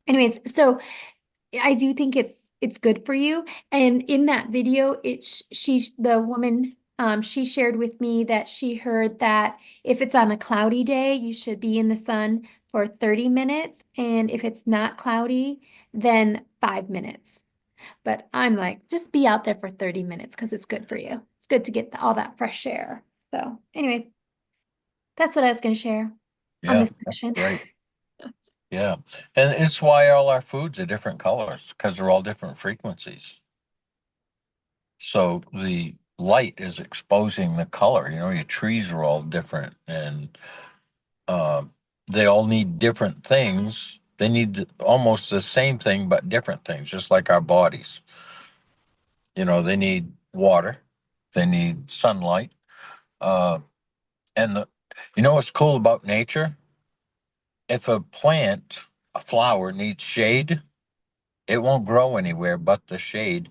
Anyways, so I do think it's good for you. And in that video, the woman she shared with me that she heard that if it's on a cloudy day, you should be in the sun for 30 minutes, and if it's not cloudy, then 5 minutes. But I'm like, just be out there for 30 minutes because it's good for you. It's good to get all that fresh air. So, anyways, that's what I was going to share on Yeah, this that's section. great. Yeah. And it's why all our foods are different colors, because they're all different frequencies. So the light is exposing the color. Your trees are all different, and uh, they all need different things. They need almost the same thing, but different things, just like our bodies. They need water, they need sunlight. Uh, and what's cool about nature? If a plant, a flower needs shade, it won't grow anywhere but the shade,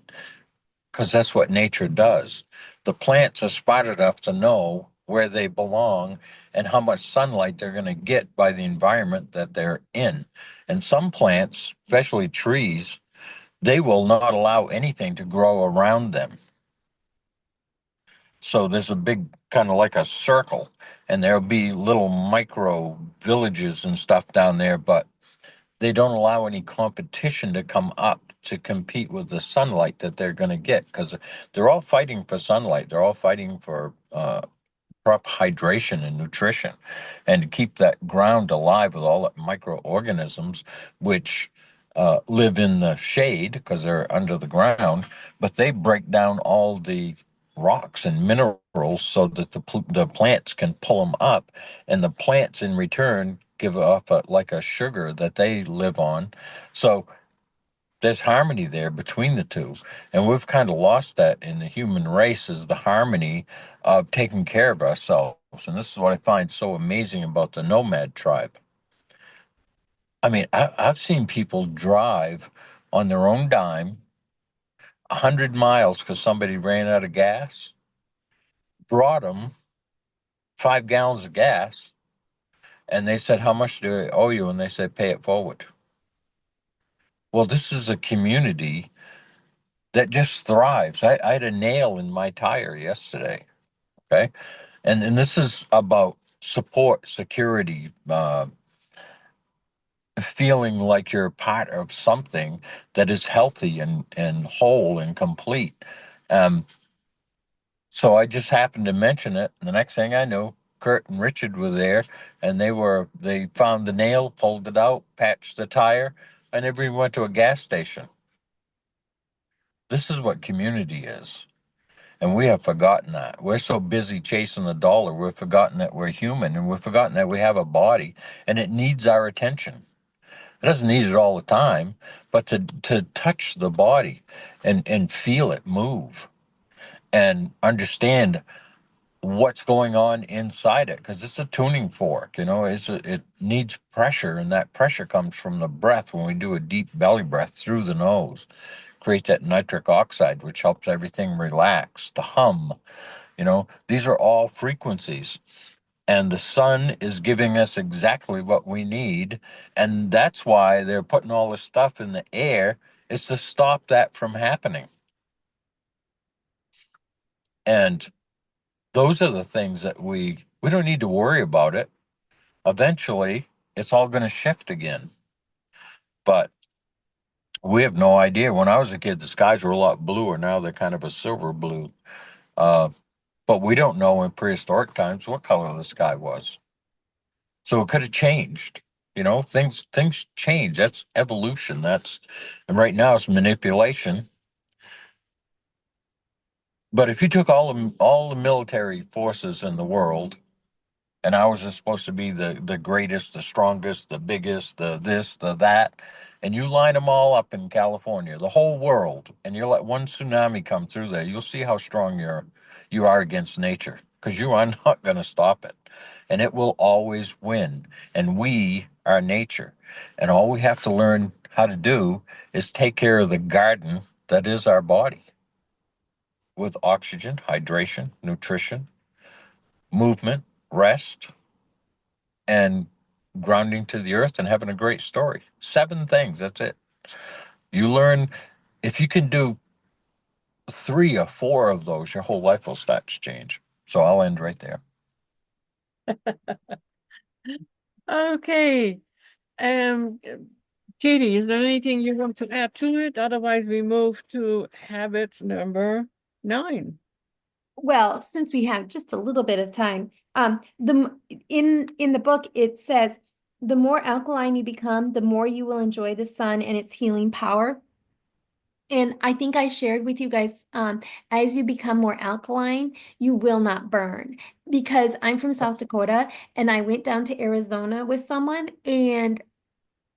because that's what nature does. The plants are smart enough to know where they belong and how much sunlight they're going to get by the environment that they're in. And some plants, especially trees, they will not allow anything to grow around them. So there's a big kind of like a circle, and there'll be little micro villages and stuff down there, but they don't allow any competition to come up to compete with the sunlight that they're going to get, because they're all fighting for sunlight. They're all fighting for proper hydration and nutrition, and to keep that ground alive with all the microorganisms, which live in the shade because they're under the ground, but they break down all the rocks and minerals so that the plants can pull them up, and the plants in return give off like a sugar that they live on. So there's harmony there between the two. And we've kind of lost that in the human race, is the harmony of taking care of ourselves. And this is what I find so amazing about the nomad tribe. I mean, I've seen people drive on their own dime 100 miles because somebody ran out of gas, brought them 5 gallons of gas, and they said, "How much do I owe you?" And they said, "Pay it forward." Well, this is a community that just thrives. I had a nail in my tire yesterday. Okay. And this is about support, security, feeling like you're part of something that is healthy and whole and complete. Um, so I just happened to mention it. And the next thing I knew, Kurt and Richard were there, and they found the nail, pulled it out, patched the tire, and everyone went to a gas station. This is what community is. And we have forgotten that. We're so busy chasing the dollar, we've forgotten that we're human, and we've forgotten that we have a body and it needs our attention. It doesn't need it all the time, but to touch the body and feel it move and understand what's going on inside it, because it's a tuning fork. It needs pressure, and that pressure comes from the breath. When we do a deep belly breath through the nose, create that nitric oxide, which helps everything relax, the hum. These are all frequencies, and the sun is giving us exactly what we need. And that's why they're putting all this stuff in the air, is to stop that from happening. And those are the things that we don't need to worry about it. Eventually, it's all going to shift again. But we have no idea. When I was a kid, the skies were a lot bluer. Now they're kind of a silver blue. Uh, But we don't know in prehistoric times what color the sky was. So it could have changed. Things change. That's evolution. And right now it's manipulation. But if you took all the military forces in the world, and ours is supposed to be the greatest, the strongest, the biggest, the this, the that, and you line them all up in California, the whole world, and you let one tsunami come through there, you'll see how strong you are against nature, because you are not going to stop it, and it will always win. And we are nature, and all we have to learn how to do is take care of the garden that is our body, with oxygen, hydration, nutrition, movement, rest, and grounding to the earth and having a great story. 7 things, that's it. You learn, if you can do 3 or 4 of those, your whole life will start to change. So I'll end right there. Okay. Um, Katie, is there anything you want to add to it? Otherwise, we move to habit number 9. Well, since we have just a little bit of time, in the book it says the more alkaline you become, the more you will enjoy the sun and its healing power. And I think I shared with you guys, as you become more alkaline, you will not burn. Because I'm from South Dakota and I went down to Arizona with someone and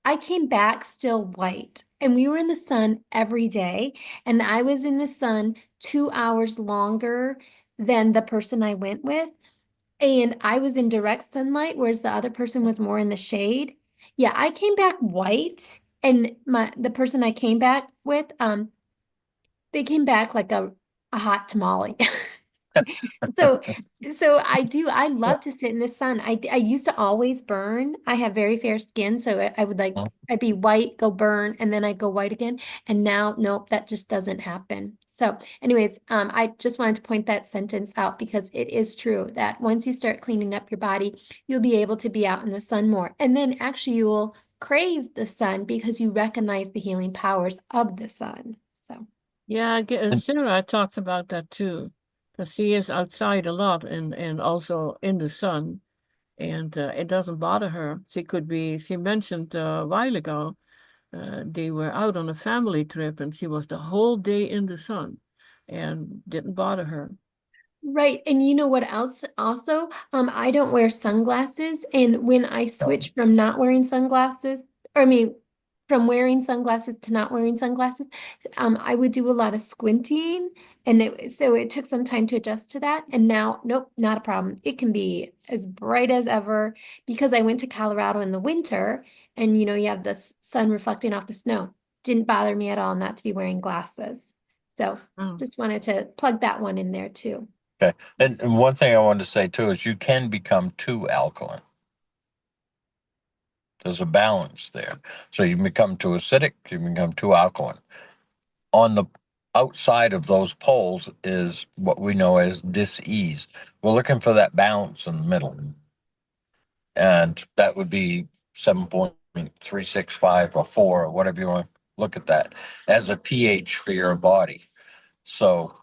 I came back still white. And we were in the sun every day. And I was in the sun 2 hours longer than the person I went with. And I was in direct sunlight, whereas the other person was more in the shade. Yeah, I came back white. And the person I came back with, they came back like a hot tamale. So, I love to sit in the sun. I used to always burn. I have very fair skin, so I would I'd be white, go burn, and then I'd go white again. And now, nope, that just doesn't happen. So, anyways, I just wanted to point that sentence out because it is true that once you start cleaning up your body, you'll be able to be out in the sun more. And then actually you will crave the sun because you recognize the healing powers of the sun. So. Yeah, And, Sarah talks about that too, because she is outside a lot and also in the sun, and it doesn't bother her. She mentioned a while ago, they were out on a family trip and she was the whole day in the sun and didn't bother her. Right. And you know what else also? I don't wear sunglasses. And when I switch from not wearing sunglasses, or I mean, from wearing sunglasses to not wearing sunglasses, I would do a lot of squinting. And so it took some time to adjust to that. And now, nope, not a problem. It can be as bright as ever because I went to Colorado in the winter and you have the sun reflecting off the snow. Didn't bother me at all not to be wearing glasses. So Oh. just wanted to plug that one in there too. okay. And one thing I wanted to say too is you can become too alkaline. There's a balance there. So you become too acidic, you become too alkaline. On the outside of those poles is what we know as dis-ease. We're looking for that balance in the middle. And that would be 7.365 or 4 or whatever you want to look at that as a pH for your body. So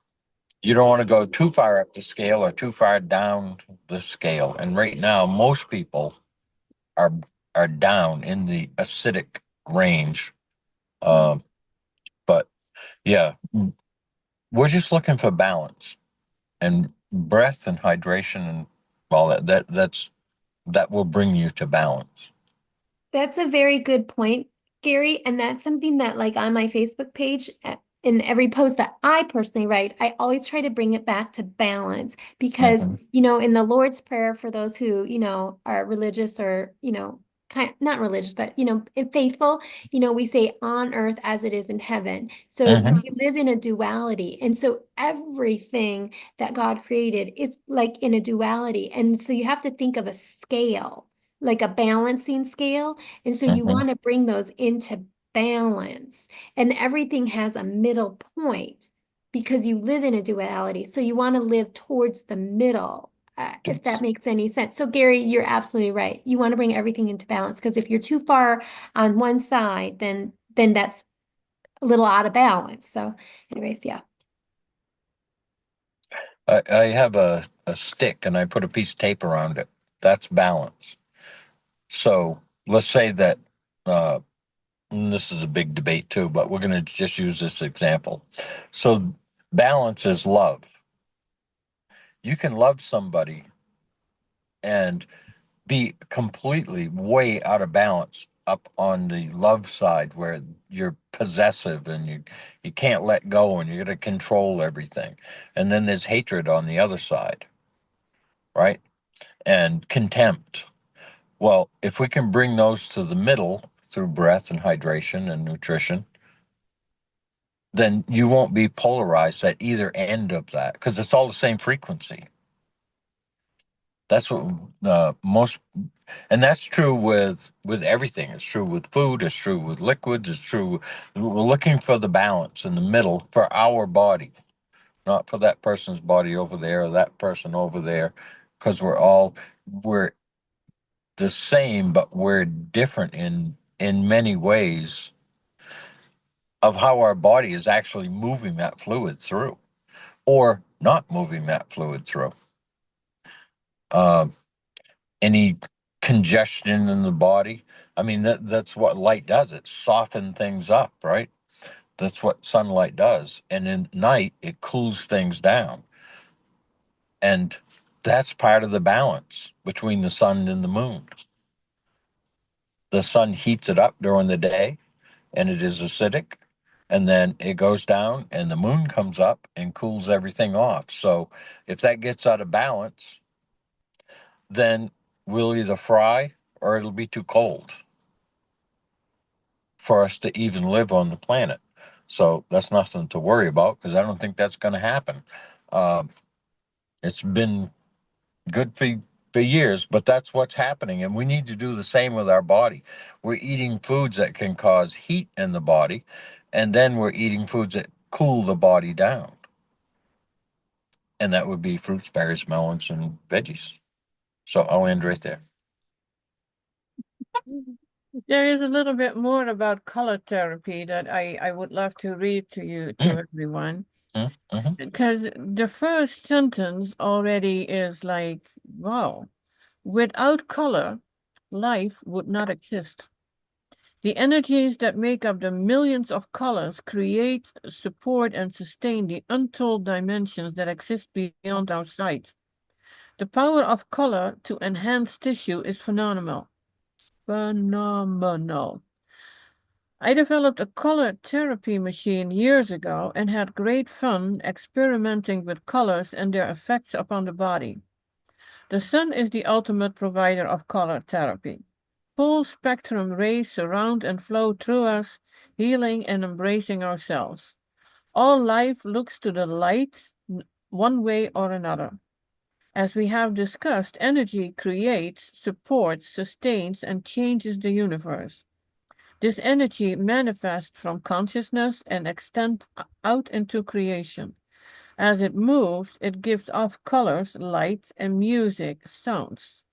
you don't want to go too far up the scale or too far down the scale. And right now, most people are are down in the acidic range. Um, but yeah, we're just looking for balance and breath and hydration and all that. That will bring you to balance. That's a very good point, Gary. And that's something that, like, on my Facebook page, in every post that I personally write, I always try to bring it back to balance because, Mhm. in the Lord's Prayer, for those who, are religious or, not religious, but, faithful, we say on earth as it is in heaven. So Mhm. we live in a duality. And so everything that God created is like in a duality. And so you have to think of a scale, like a balancing scale. And so you Mhm. want to bring those into balance. And everything has a middle point because you live in a duality. So you want to live towards the middle, if that makes any sense. So, Gary, you're absolutely right. You want to bring everything into balance because if you're too far on one side, then that's a little out of balance. So, anyways, yeah. I have a stick and I put a piece of tape around it. That's balance. So let's say that, and this is a big debate too, but we're going to just use this example. So balance is love. You can love somebody and be completely way out of balance up on the love side where you're possessive and you can't let go and you're going to control everything. And then there's hatred on the other side, right? And contempt. Well, if we can bring those to the middle through breath and hydration and nutrition, then you won't be polarized at either end of that because it's all the same frequency. That's what most, and that's true with everything. It's true with food. It's true with liquids. It's true. We're looking for the balance in the middle for our body, not for that person's body over there or that person over there, because we're the same, but we're different in many ways of how our body is actually moving that fluid through or not moving that fluid through. Uh, any congestion in the body. I mean, that's what light does. It softens things up, right? That's what sunlight does. And in night, it cools things down. And that's part of the balance between the sun and the moon. The sun heats it up during the day and it is acidic. And then it goes down and the moon comes up and cools everything off. So if that gets out of balance, then we'll either fry or it'll be too cold for us to even live on the planet. So that's nothing to worry about because I don't think that's going to happen. Um, it's been good for years, but that's what's happening. And we need to do the same with our body. We're eating foods that can cause heat in the body, and then we're eating foods that cool the body down. And that would be fruits, berries, melons, and veggies. So I'll end right there. There is a little bit more about color therapy that I would love to read to you, to everyone. Mm-hmm. Because the first sentence already is like, wow, without color, life would not exist. The energies that make up the millions of colors create, support, and sustain the untold dimensions that exist beyond our sight. The power of color to enhance tissue is phenomenal. Phenomenal. I developed a color therapy machine years ago and had great fun experimenting with colors and their effects upon the body. The sun is the ultimate provider of color therapy. Full spectrum rays surround and flow through us, healing and embracing ourselves. All life looks to the light one way or another. As we have discussed, energy creates, supports, sustains, and changes the universe. This energy manifests from consciousness and extends out into creation. As it moves, it gives off colors, light, and music, sounds.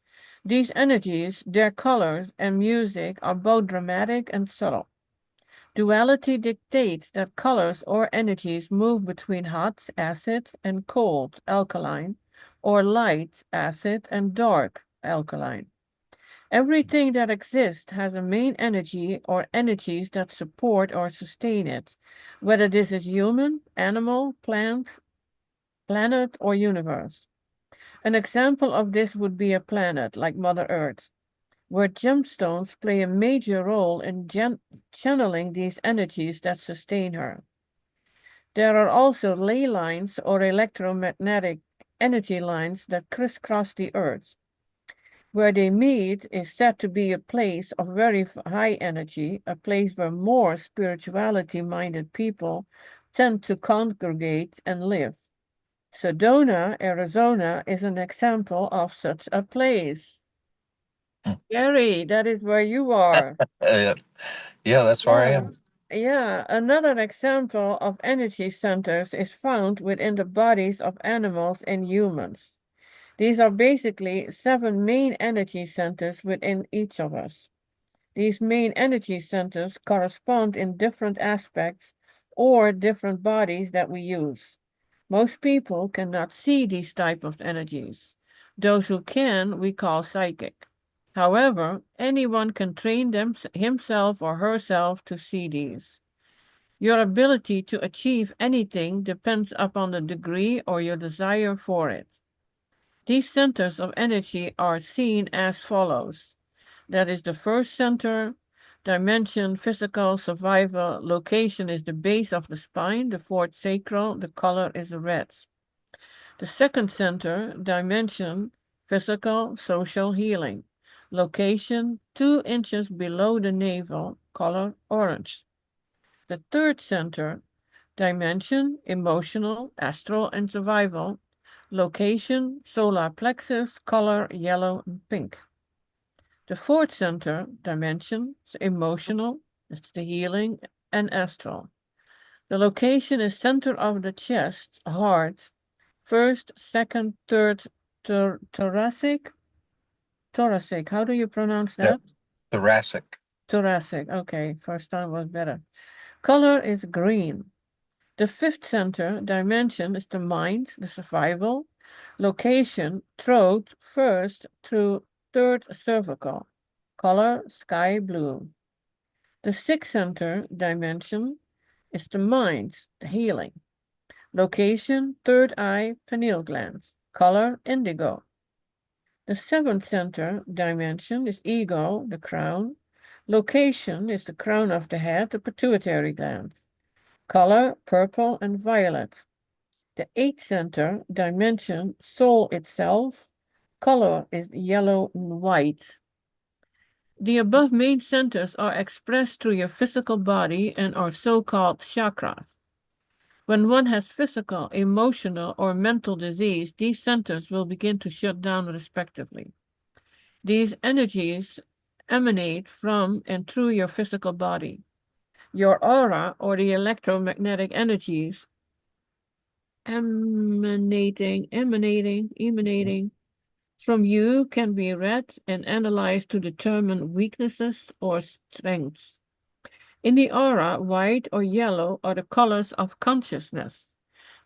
These energies, their colors and music, are both dramatic and subtle. Duality dictates that colors or energies move between hot, acid, and cold, alkaline, or light, acid, and dark, alkaline. Everything that exists has a main energy or energies that support or sustain it, whether this is human, animal, plant, planet, or universe. An example of this would be a planet like Mother Earth, where gemstones play a major role in channeling these energies that sustain her. There are also ley lines or electromagnetic energy lines that crisscross the Earth. Where they meet is said to be a place of very high energy, a place where more spirituality minded people tend to congregate and live. Sedona, Arizona is an example of such a place. Gary, that is where you are. Uh, yeah, that's where I Yeah. am. Yeah, another example of energy centers is found within the bodies of animals and humans. These are basically 7 main energy centers within each of us. These main energy centers correspond in different aspects or different bodies that we use. Most people cannot see these type of energies. Those who can, we call psychic. However, anyone can train himself or herself to see these. Your ability to achieve anything depends upon the degree or your desire for it. These centers of energy are seen as follows. That is the first center, dimension, physical, survival, location is the base of the spine, the fourth sacral, the color is red. The second center, dimension, physical, social, healing. Location, 2 inches below the navel, color orange. The third center, dimension, emotional, astral, and survival. Location, solar plexus, color yellow and pink. The fourth center, dimension, is emotional, it's the healing, and astral. The location is center of the chest, heart, first, second, third, thoracic. Thoracic, how do you pronounce Yep. that? Thoracic. Thoracic, okay, first time was better. Color is green. The fifth center dimension is the mind, the survival. Location, throat, first through third cervical. Color, sky blue. The sixth center dimension is the mind, the healing. Location, third eye, pineal glands. Color, indigo. The seventh center dimension is ego, the crown. Location is the crown of the head, the pituitary gland. Color, purple and violet. The eighth center dimension, soul itself. Color is yellow and white. The above main centers are expressed through your physical body and are so-called chakras. When one has physical, emotional, or mental disease, these centers will begin to shut down respectively. These energies emanate from and through your physical body. Your aura, or the electromagnetic energies emanating from you, can be read and analyzed to determine weaknesses or strengths. In the aura, white or yellow are the colors of consciousness.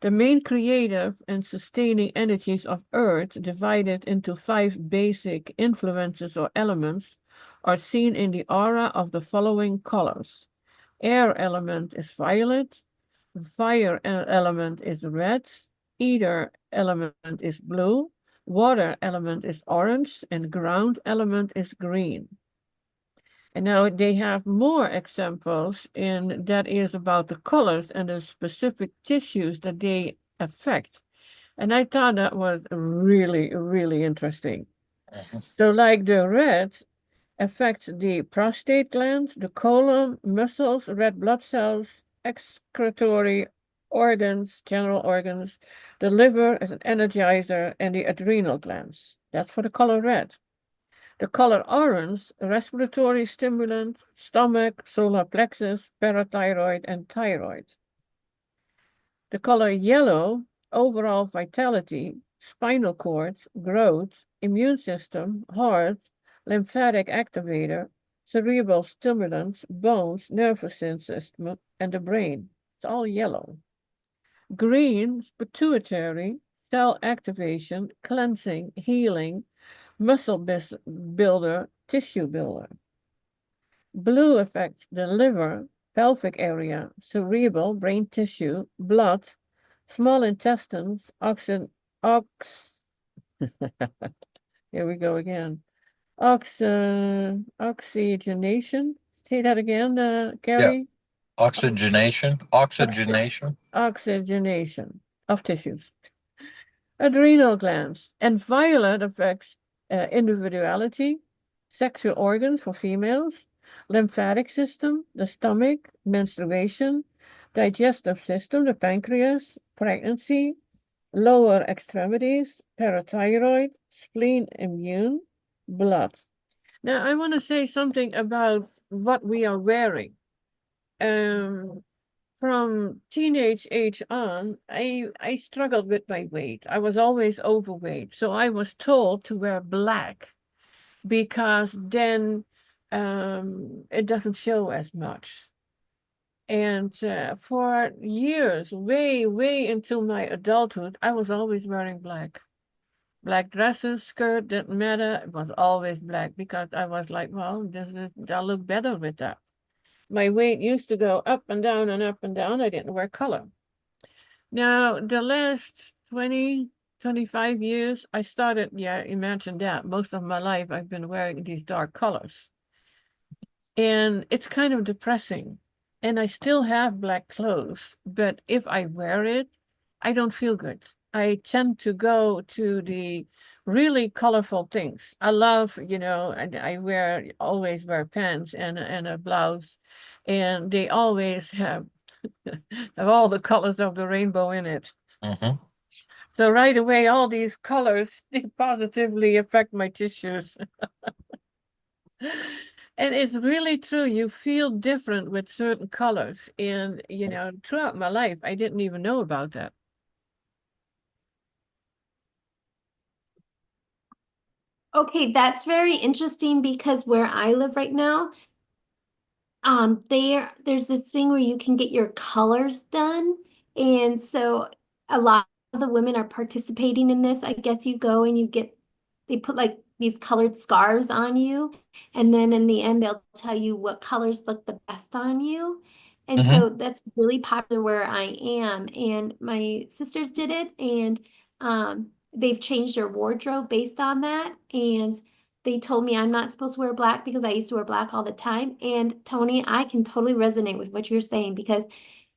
The main creative and sustaining energies of Earth, divided into 5 basic influences or elements, are seen in the aura of the following colors. Air element is violet, fire element is red, ether element is blue, water element is orange, and ground element is green. And now they have more examples in that is about the colors and the specific tissues that they affect. And I thought that was really, really interesting. So like the red affects the prostate gland, the colon, muscles, red blood cells, excretory organs, general organs, the liver as an energizer, and the adrenal glands. That's for the color red. The color orange, respiratory stimulant, stomach, solar plexus, parathyroid, and thyroid. The color yellow, overall vitality, spinal cord, growth, immune system, heart, lymphatic activator, cerebral stimulants, bones, nervous system, and the brain. It's all yellow. Green, pituitary, cell activation, cleansing, healing, muscle builder, tissue builder. Blue affects the liver, pelvic area, cerebral, brain tissue, blood, small intestines, here we go again. Oxygenation. Say that again, Yeah. Gary. Oxygenation. Oxygenation of tissues. Adrenal glands. And violet affects individuality, sexual organs for females, lymphatic system, the stomach, menstruation, digestive system, the pancreas, pregnancy, lower extremities, parathyroid, spleen, immune, blood. Now, I want to say something about what we are wearing. From teenage age on, I struggled with my weight. I was always overweight, so I was told to wear black because then it doesn't show as much. And for years, way into my adulthood, I was always wearing black. Black dresses, skirt, didn't matter. It was always black because I was like, well, I'll look better with that. My weight used to go up and down and up and down. I didn't wear color. Now, the last 20, 25 years, I started, yeah, imagine that. Most of my life, I've been wearing these dark colors. And it's kind of depressing. And I still have black clothes, but if I wear it, I don't feel good. I tend to go to the really colorful things. I love, and I always wear pants and a blouse, and they always have all the colors of the rainbow in it. Mm-hmm. So right away, all these colors, they positively affect my tissues. And it's really true. You feel different with certain colors. And, throughout my life, I didn't even know about that. Okay, that's very interesting because where I live right now, there's this thing where you can get your colors done. And so a lot of the women are participating in this. I guess you go and they put like these colored scarves on you. And then in the end, they'll tell you what colors look the best on you. And Mm-hmm. so that's really popular where I am. And my sisters did it, and they've changed their wardrobe based on that. And they told me I'm not supposed to wear black because I used to wear black all the time. And Toni, I can totally resonate with what you're saying because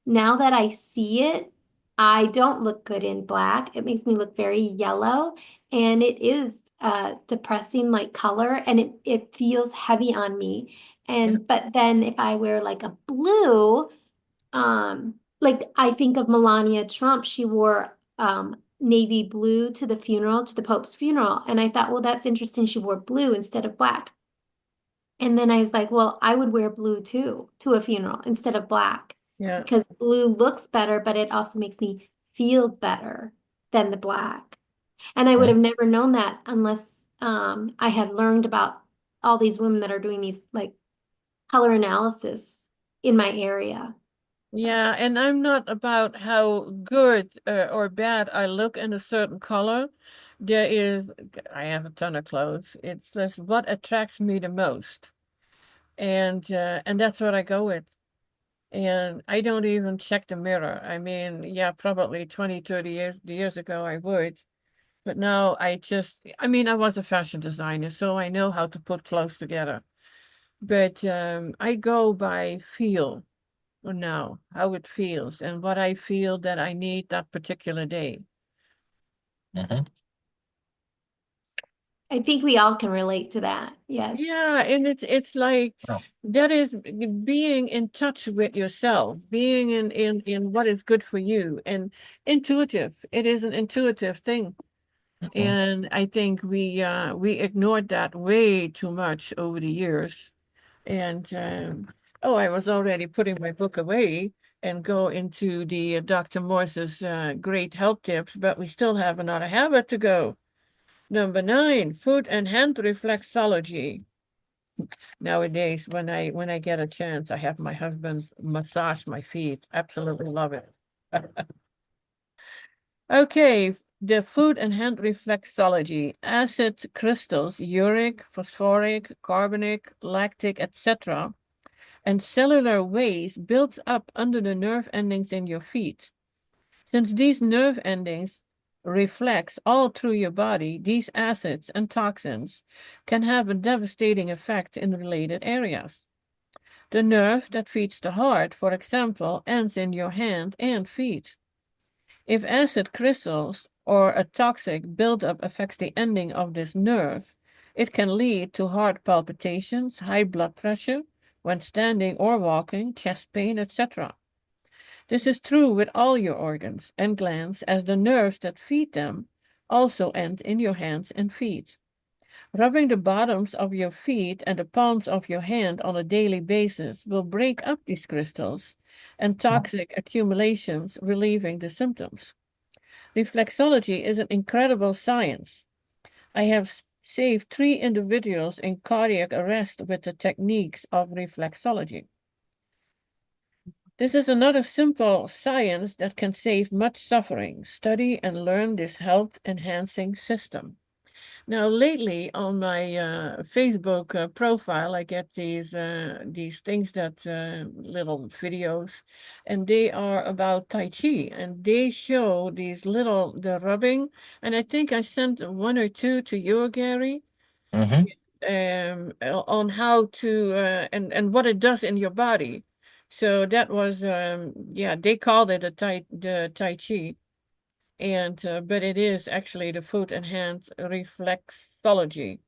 now that I see it, I don't look good in black. It makes me look very yellow, and it is depressing like color, and it feels heavy on me. Yeah. And but then if I wear like a blue, like I think of Melania Trump, she wore navy blue to the funeral, to the Pope's funeral. And I thought, well, that's interesting. She wore blue instead of black. And then I was like, well, I would wear blue too to a funeral instead of black Yeah. because blue looks better, but it also makes me feel better than the black. And I would have never known that unless I had learned about all these women that are doing these like color analysis in my area. So. Yeah. And I'm not about how good or bad I look in a certain color. I have a ton of clothes. It's just what attracts me the most. And that's what I go with. And I don't even check the mirror. I mean, yeah, probably 20, 30 years ago I would. But now I was a fashion designer, so I know how to put clothes together. But I go by feel now, how it feels and what I feel that I need that particular day. Mm-hmm. I think we all can relate to that. Yes. Yeah, and it's like Oh. that is being in touch with yourself, being in what is good for you and intuitive. It is an intuitive thing. Mm-hmm. And I think we ignored that way too much over the years. And oh, I was already putting my book away and go into the Dr. Morse's great health tips, but we still have another habit to go. Number 9, foot and hand reflexology. Nowadays, when I get a chance, I have my husband massage my feet. Absolutely love it. Okay, the food and hand reflexology, acid crystals, uric, phosphoric, carbonic, lactic, etc., and cellular waste builds up under the nerve endings in your feet. Since these nerve endings reflex all through your body, these acids and toxins can have a devastating effect in related areas. The nerve that feeds the heart, for example, ends in your hand and feet. If acid crystals or a toxic buildup affects the ending of this nerve, it can lead to heart palpitations, high blood pressure when standing or walking, chest pain, etc. This is true with all your organs and glands, as the nerves that feed them also end in your hands and feet. Rubbing the bottoms of your feet and the palms of your hand on a daily basis will break up these crystals and toxic accumulations, relieving the symptoms. Reflexology is an incredible science. I have saved 3 individuals in cardiac arrest with the techniques of reflexology. This is another simple science that can save much suffering. Study and learn this health enhancing system. Now, lately on my Facebook profile, I get these things that little videos, and they are about Tai Chi, and they show these little the rubbing, and I think I sent one or two to you, Gary, Mm-hmm. on how to and what it does in your body. So that was yeah, they called it the Tai Chi, and but it is actually the food enhanced reflexology.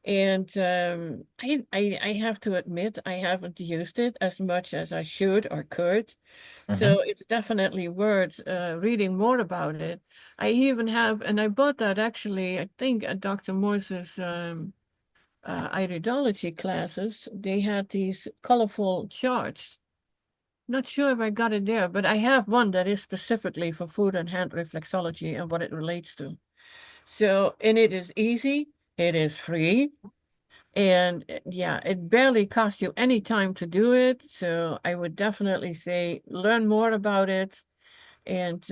And I have to admit I haven't used it as much as I should or could. Mm-hmm. So it's definitely worth reading more about it. I even have, and I bought that actually, I think at Dr. Morse's iridology classes. They had these colorful charts. Not sure if I got it there, but I have one that is specifically for food and hand reflexology and what it relates to. So, and it is easy, it is free, and yeah, it barely costs you any time to do it. So, I would definitely say learn more about it. And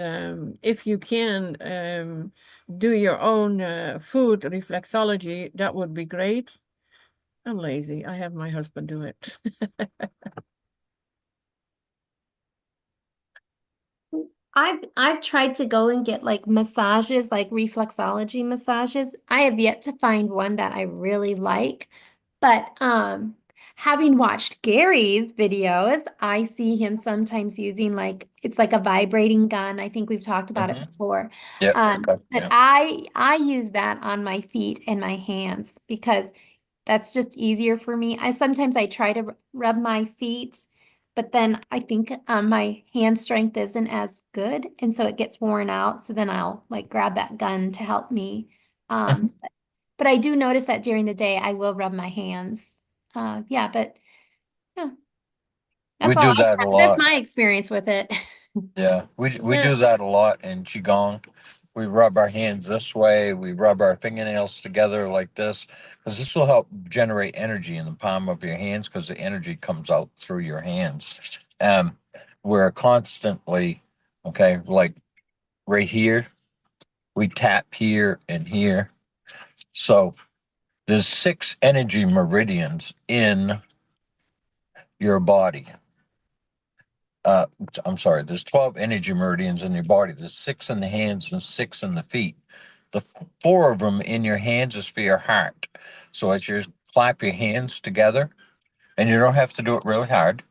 if you can do your own food reflexology, that would be great. I'm lazy. I have my husband do it. I've tried to go and get like massages, like reflexology massages. I have yet to find one that I really like. But having watched Gary's videos, I see him sometimes using like it's like a vibrating gun. I think we've talked about it Mm-hmm. before. Yep. Okay. But Yeah. I use that on my feet and my hands because that's just easier for me. I try to rub my feet, but then I think my hand strength isn't as good, and so it gets worn out. So then I'll like grab that gun to help me. Mhm. But I do notice that during the day I will rub my hands. Yeah, but yeah, We that's all do that a that's lot. my experience with it. Yeah, we Yeah. do that a lot in qigong. We rub our hands this way. We rub our fingernails together like this, because this will help generate energy in the palm of your hands, because the energy comes out through your hands. We're constantly, okay, like right here, we tap here and here. So there's 6 energy meridians in your body. uh I'm sorry, there's 12 energy meridians in your body. There's 6 in the hands and 6 in the feet. The 4 of them in your hands is for your heart. So as you clap your hands together, and you don't have to do it really hard,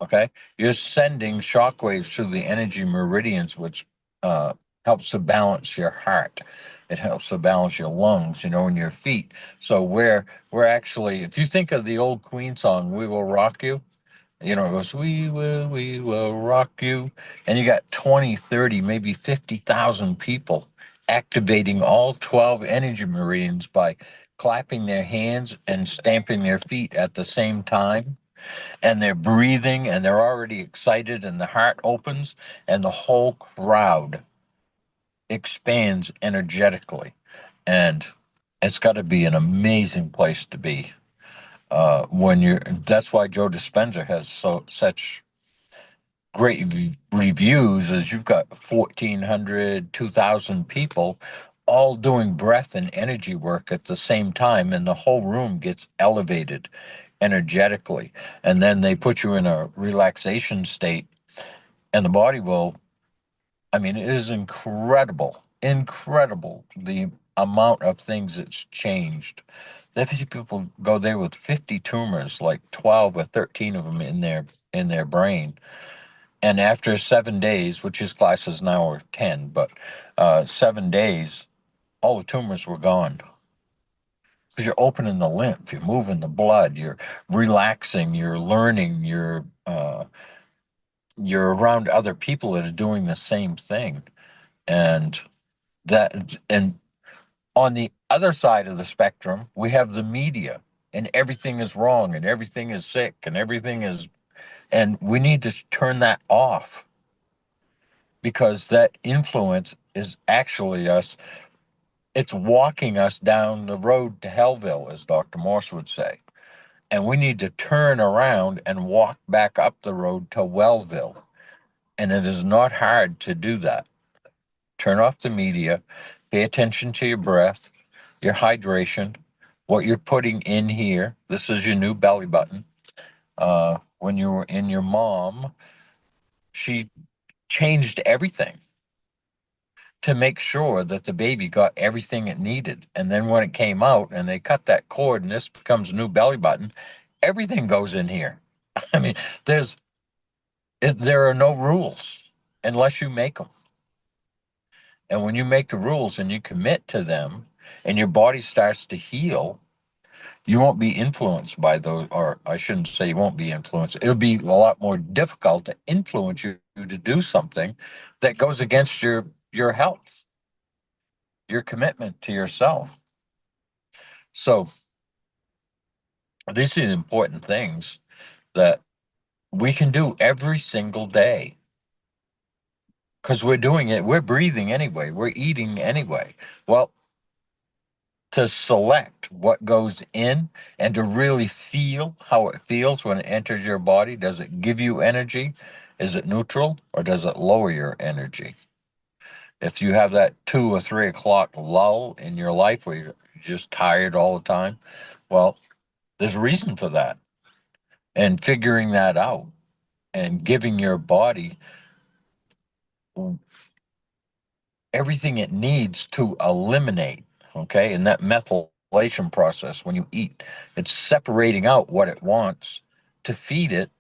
okay, you're sending shockwaves through the energy meridians, which uh helps to balance your heart. It helps to balance your lungs, and your feet. So we're actually, if you think of the old Queen song, "We Will Rock You," it goes, we will rock you. And you got 20, 30, maybe 50,000 people activating all 12 energy meridians by clapping their hands and stamping their feet at the same time. And they're breathing and they're already excited, and the heart opens and the whole crowd expands energetically. And it's got to be an amazing place to be. When you're That's why Joe Dispenza has such great reviews, is you've got 1,400, 2,000 people all doing breath and energy work at the same time, and the whole room gets elevated energetically. And then they put you in a relaxation state, and the body will, I mean, it is incredible the amount of things that's changed. I've seen people go there with 50 tumors, like 12 or 13 of them in their brain. And after 7 days, which his classes now are 10, but 7 days, all the tumors were gone. Because you're opening the lymph, you're moving the blood, you're relaxing, you're learning, you're around other people that are doing the same thing. And and on the other side of the spectrum, we have the media, and everything is wrong, and everything is sick, and we need to turn that off, because that influence is actually us. It's walking us down the road to Hellville, as Dr. Morse would say. and we need to turn around and walk back up the road to Wellville. And it is not hard to do that. Turn off the media, pay attention to your breath, your hydration, what you're putting in here. This is your new belly button. When you were in your mom, she changed everything to make sure that the baby got everything it needed. And then when it came out and they cut that cord and this becomes a new belly button, everything goes in here. I mean, there's there are no rules unless you make them. And when you make the rules and you commit to them and your body starts to heal, you won't be influenced by those, or I shouldn't say you won't be influenced. It'll be a lot more difficult to influence you to do something that goes against your health, your commitment to yourself. So these are the important things that we can do every single day because we're doing it. We're breathing anyway. We're eating anyway. Well, to select what goes in and to really feel how it feels when it enters your body. Does it give you energy? Is it neutral or does it lower your energy? If you have that 2 or 3 o'clock lull in your life where you're just tired all the time, well, there's a reason for that. And figuring that out and giving your body everything it needs to eliminate, okay? And that methylation process when you eat, it's separating out what it wants to feed it,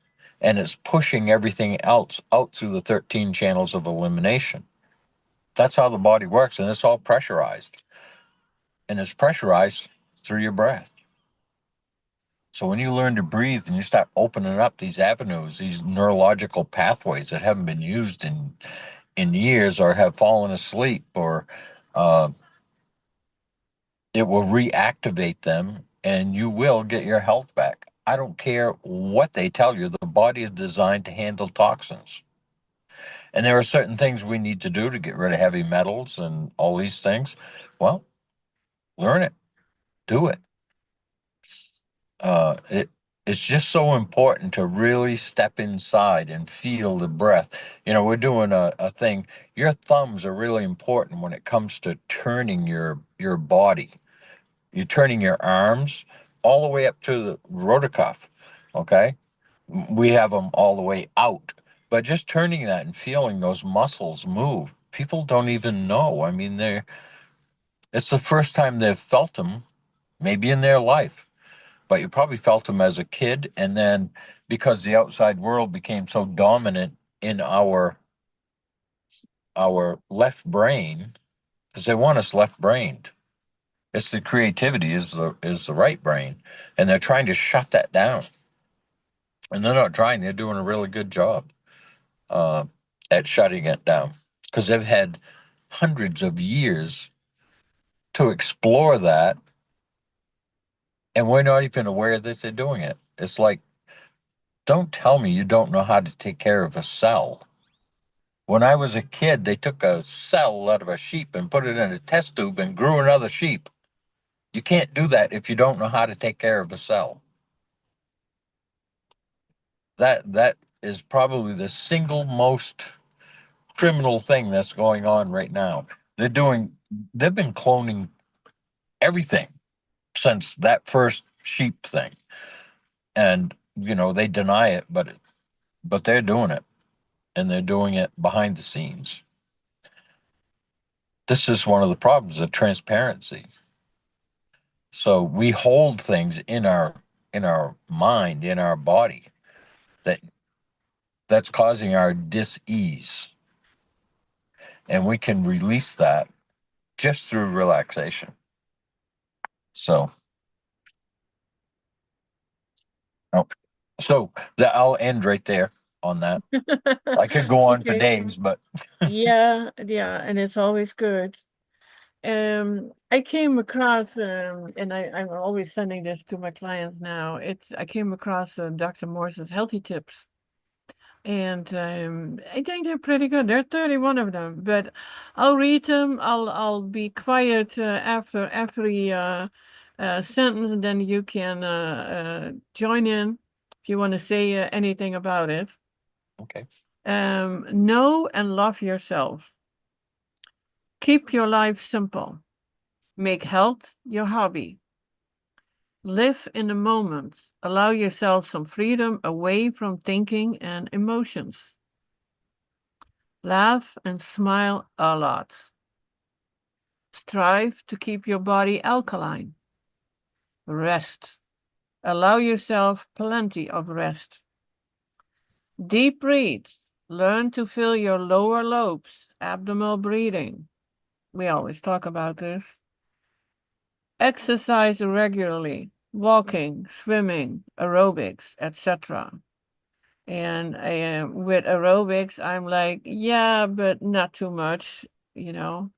and it's pushing everything else out through the 13 channels of elimination. That's how the body works, and it's all pressurized. And it's pressurized through your breath. So when you learn to breathe and you start opening up these avenues, these neurological pathways that haven't been used in years or have fallen asleep or uh, it will reactivate them and you will get your health back. I don't care what they tell you, the body is designed to handle toxins. And there are certain things we need to do to get rid of heavy metals and all these things. Well, learn it, do it. It it's just so important to really step inside and feel the breath. You know, we're doing a thing. Your thumbs are really important when it comes to turning your body. You're turning your arms all the way up to the rotor cuff. Okay. We have them all the way out. But just turning that and feeling those muscles move, people don't even know. I mean, it's the first time they've felt them, maybe in their life, but you probably felt them as a kid. And then because the outside world became so dominant in our left brain, because they want us left brained. It's the creativity is the right brain, and they're trying to shut that down. And they're not trying; they're doing a really good job uh, at shutting it down because they've had hundreds of years to explore that, and we're not even aware that they're doing it. It's like, don't tell me you don't know how to take care of a cell. When I was a kid, they took a cell out of a sheep and put it in a test tube and grew another sheep. You can't do that if you don't know how to take care of a cell. That is probably the single most criminal thing that's going on right now. They've been cloning everything since that first sheep thing. And they deny it, but they're doing it and they're doing it behind the scenes. This is one of the problems of transparency. So we hold things in our mind, in our body that that's causing our dis-ease. And we can release that just through relaxation. So, oh, so I'll end right there on that. I could go on for Okay. days, but Yeah, yeah, and it's always good. I came across, and I'm always sending this to my clients now. I came across Dr. Morse's Healthy Tips, and I think they're pretty good. There are 31 of them, but I'll read them. I'll be quiet after every sentence, and then you can join in if you want to say anything about it. Okay. Know and love yourself. Keep your life simple. Make health your hobby. Live in the moment. Allow yourself some freedom away from thinking and emotions. Laugh and smile a lot. Strive to keep your body alkaline. Rest. Allow yourself plenty of rest. Deep breathe. Learn to fill your lower lobes, abdominal breathing. We always talk about this. Exercise regularly, walking, swimming, aerobics, etc. And with aerobics, I'm like, yeah, but not too much, you know.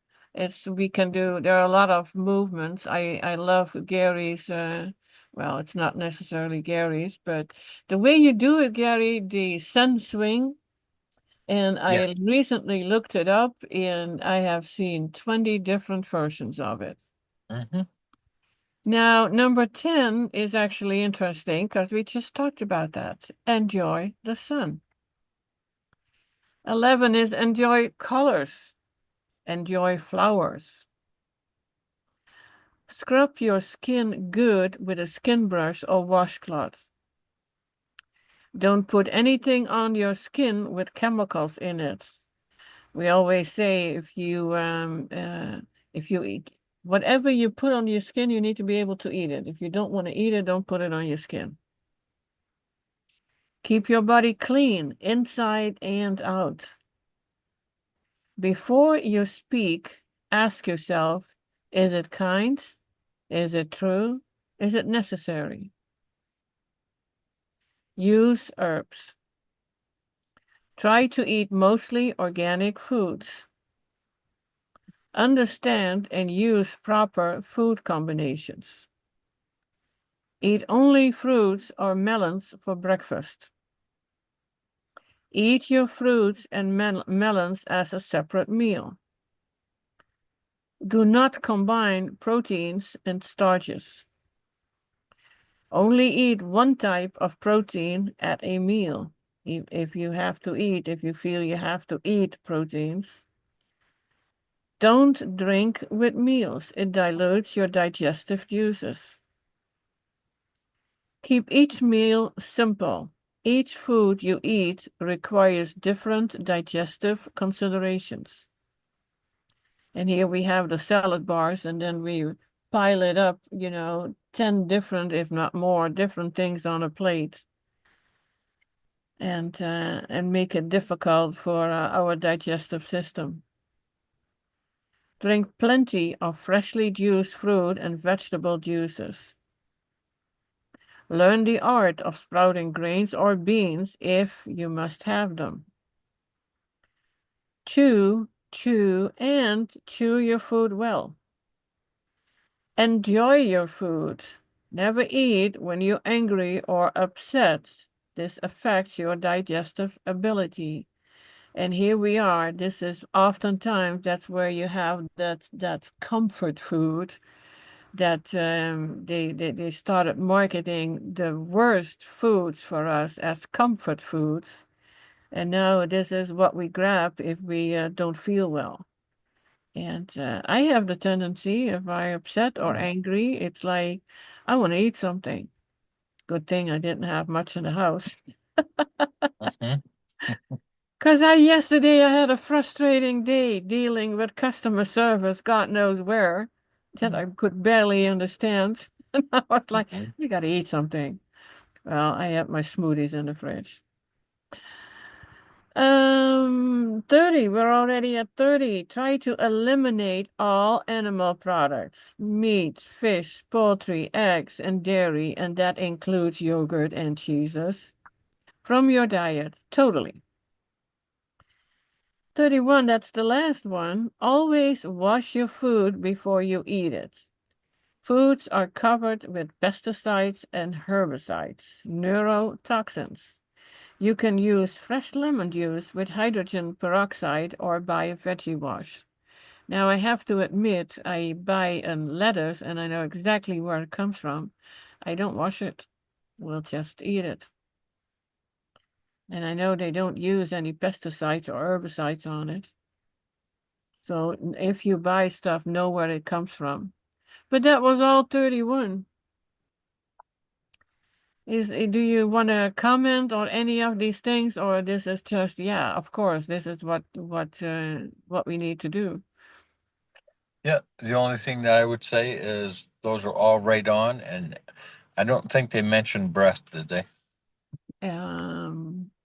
We can do, there are a lot of movements. I love Gary's, well, it's not necessarily Gary's, but the way you do it, Gary, the sun swing, and Yeah. I recently looked it up and I have seen 20 different versions of it. Mm-hmm. Now, number 10 is actually interesting because we just talked about that. Enjoy the sun. 11 is enjoy colors. Enjoy flowers. Scrub your skin good with a skin brush or washcloth. Don't put anything on your skin with chemicals in it. We always say if you eat whatever you put on your skin, you need to be able to eat it. If you don't want to eat it, don't put it on your skin. Keep your body clean, inside and out. Before you speak, ask yourself, is it kind? Is it true? Is it necessary? Use herbs. Try to eat mostly organic foods. Understand and use proper food combinations. Eat only fruits or melons for breakfast. Eat your fruits and melons as a separate meal. Do not combine proteins and starches. Only eat one type of protein at a meal. If you have to eat, if you feel you have to eat proteins. Don't drink with meals. It dilutes your digestive juices. Keep each meal simple. Each food you eat requires different digestive considerations. And here we have the salad bars, and then we pile it up, 10 different, if not more, different things on a plate. And make it difficult for our digestive system. Drink plenty of freshly juiced fruit and vegetable juices. Learn the art of sprouting grains or beans if you must have them. Chew your food well. Enjoy your food. Never eat when you're angry or upset. This affects your digestive ability. And here we are. This is oftentimes that's where you have that comfort food that they started marketing the worst foods for us as comfort foods. And now this is what we grab if we don't feel well. And I have the tendency, if I'm upset or angry, it's like I want to eat something. Good thing I didn't have much in the house. Mm-hmm. Because yesterday I had a frustrating day dealing with customer service, God knows where, that I could barely understand. And I was like, Mm-hmm. you got to eat something. Well, I have my smoothies in the fridge. 30, we're already at 30. Try to eliminate all animal products, meat, fish, poultry, eggs, and dairy, and that includes yogurt and cheeses, from your diet, totally. 31, that's the last one. Always wash your food before you eat it. Foods are covered with pesticides and herbicides, neurotoxins. You can use fresh lemon juice with hydrogen peroxide or buy a veggie wash. Now, I have to admit, I buy lettuce and I know exactly where it comes from. I don't wash it. We'll just eat it. And I know they don't use any pesticides or herbicides on it. So if you buy stuff, know where it comes from. But that was all 31. Do you want to comment on any of these things, or this is just, yeah, of course, this is what we need to do. Yeah, the only thing that I would say is those are all right on, and I don't think they mentioned breath, did they?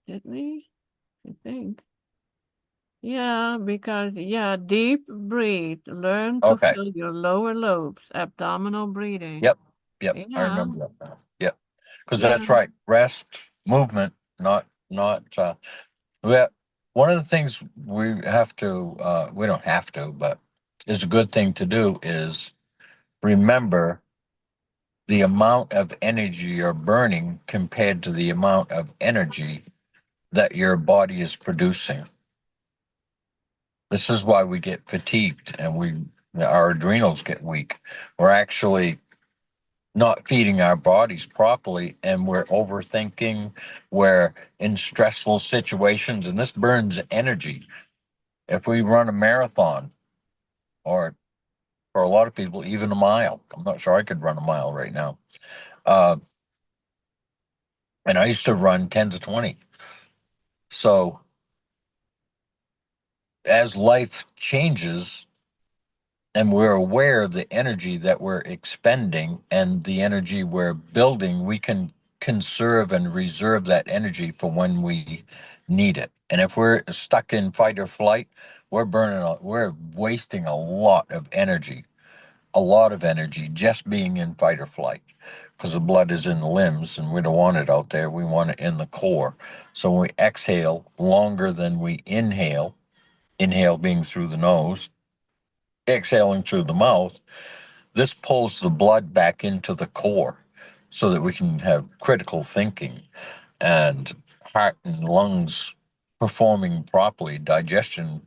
Did we? I think. Yeah, because yeah, deep breathe. Learn to Okay. fill your lower lobes, abdominal breathing. Yep. Yep. I Yeah, remember that now. Yep. Because yeah. that's right. Rest, movement, not. We one of the things we have to. We don't have to, but is a good thing to do is remember the amount of energy you're burning compared to the amount of energy that your body is producing. This is why we get fatigued and our adrenals get weak. We're actually not feeding our bodies properly and we're overthinking. We're in stressful situations and this burns energy. If we run a marathon or for a lot of people, even a mile, I'm not sure I could run a mile right now. Uh, and I used to run 10 to 20. So as life changes, and we're aware of the energy that we're expending and the energy we're building, we can conserve and reserve that energy for when we need it. And if we're stuck in fight or flight, we're wasting a lot of energy just being in fight or flight because the blood is in the limbs and we don't want it out there. We want it in the core. So when we exhale longer than we inhale being through the nose, exhaling through the mouth, this pulls the blood back into the core so that we can have critical thinking and heart and lungs performing properly, digestion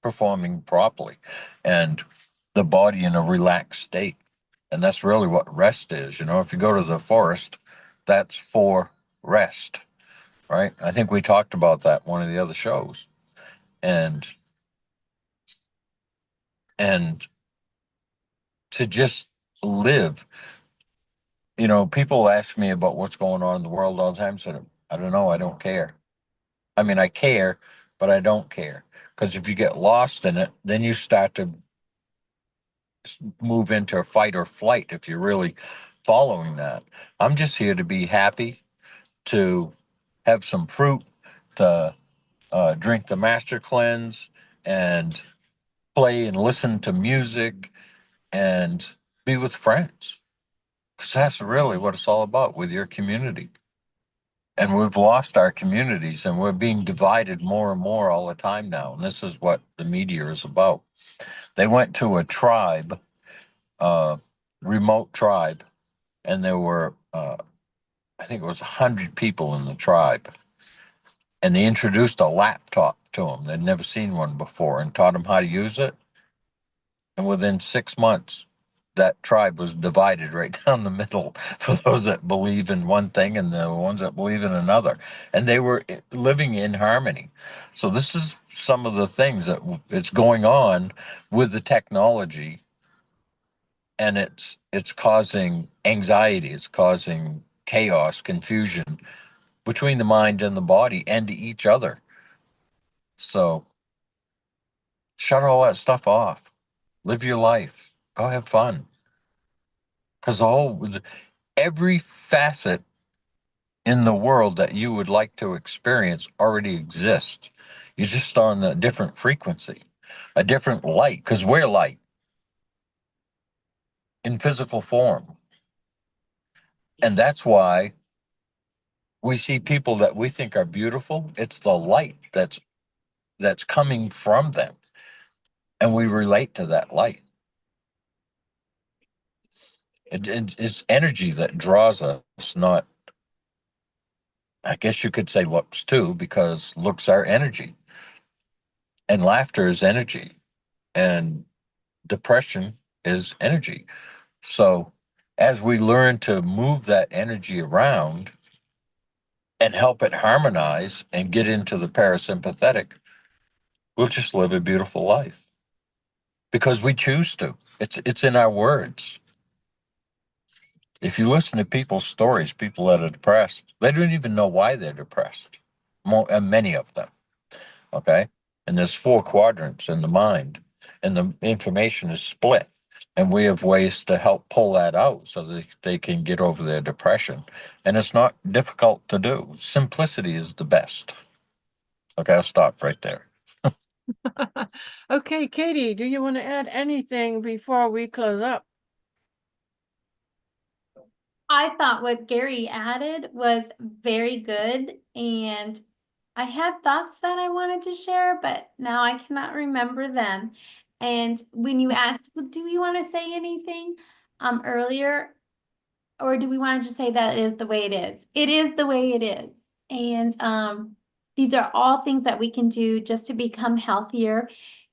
performing properly, and the body in a relaxed state. And that's really what rest is. You know, if you go to the forest, that's for rest, right? I think we talked about that one of the other shows. And and to just live. You know, people ask me about what's going on in the world all the time. So I don't know. I don't care. I mean, I care, but I don't care. Because if you get lost in it, then you start to move into a fight or flight if you're really following that. I'm just here to be happy, to have some fruit, to drink the master cleanse, and play and listen to music and be with friends. Because that's really what it's all about with your community. And we've lost our communities and we're being divided more and more all the time now. And this is what the media is about. They went to a tribe, uh, remote tribe, and there were, I think it was 100 people in the tribe. And they introduced a laptop to them. They'd never seen one before and taught them how to use it. And within 6 months, that tribe was divided right down the middle for those that believe in one thing and the ones that believe in another. And they were living in harmony. So this is some of the things that it's going on with the technology, and it's causing anxiety, it's causing chaos, confusion between the mind and the body and to each other. So shut all that stuff off. Live your life. Go have fun. Because every facet in the world that you would like to experience already exists. You're just on a different frequency, a different light, because we're light in physical form. And that's why we see people that we think are beautiful. It's the light that's coming from them. And we relate to that light. It's energy that draws us, not, I guess you could say looks too, because looks are energy and laughter is energy. and depression is energy. So as we learn to move that energy around and help it harmonize and get into the parasympathetic, we'll just live a beautiful life because we choose to. It's in our words. If you listen to people's stories, people that are depressed, they don't even know why they're depressed. Many of them. Okay. And there's four quadrants in the mind, and the information is split. And we have ways to help pull that out so that they can get over their depression. And it's not difficult to do. Simplicity is the best. Okay, I'll stop right there. Okay, Katie, do you want to add anything before we close up? I thought what Gary added was very good, and I had thoughts that I wanted to share, but now I cannot remember them. And when you asked, well, do we want to say anything earlier, or do we want to just say that it is the way it is? It is the way it is. And these are all things that we can do just to become healthier.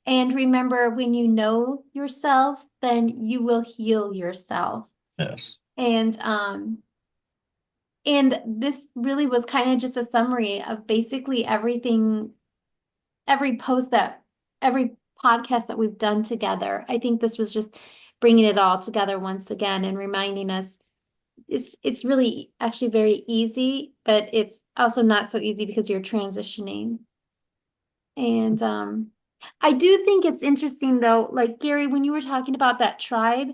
And remember, when you know yourself, then you will heal yourself. Yes. And this really was kind of just a summary of basically everything, every podcast that we've done together. I think this was just bringing it all together once again and reminding us it's really actually very easy, but it's also not so easy because you're transitioning. And I do think it's interesting though, like Gary, when you were talking about that tribe,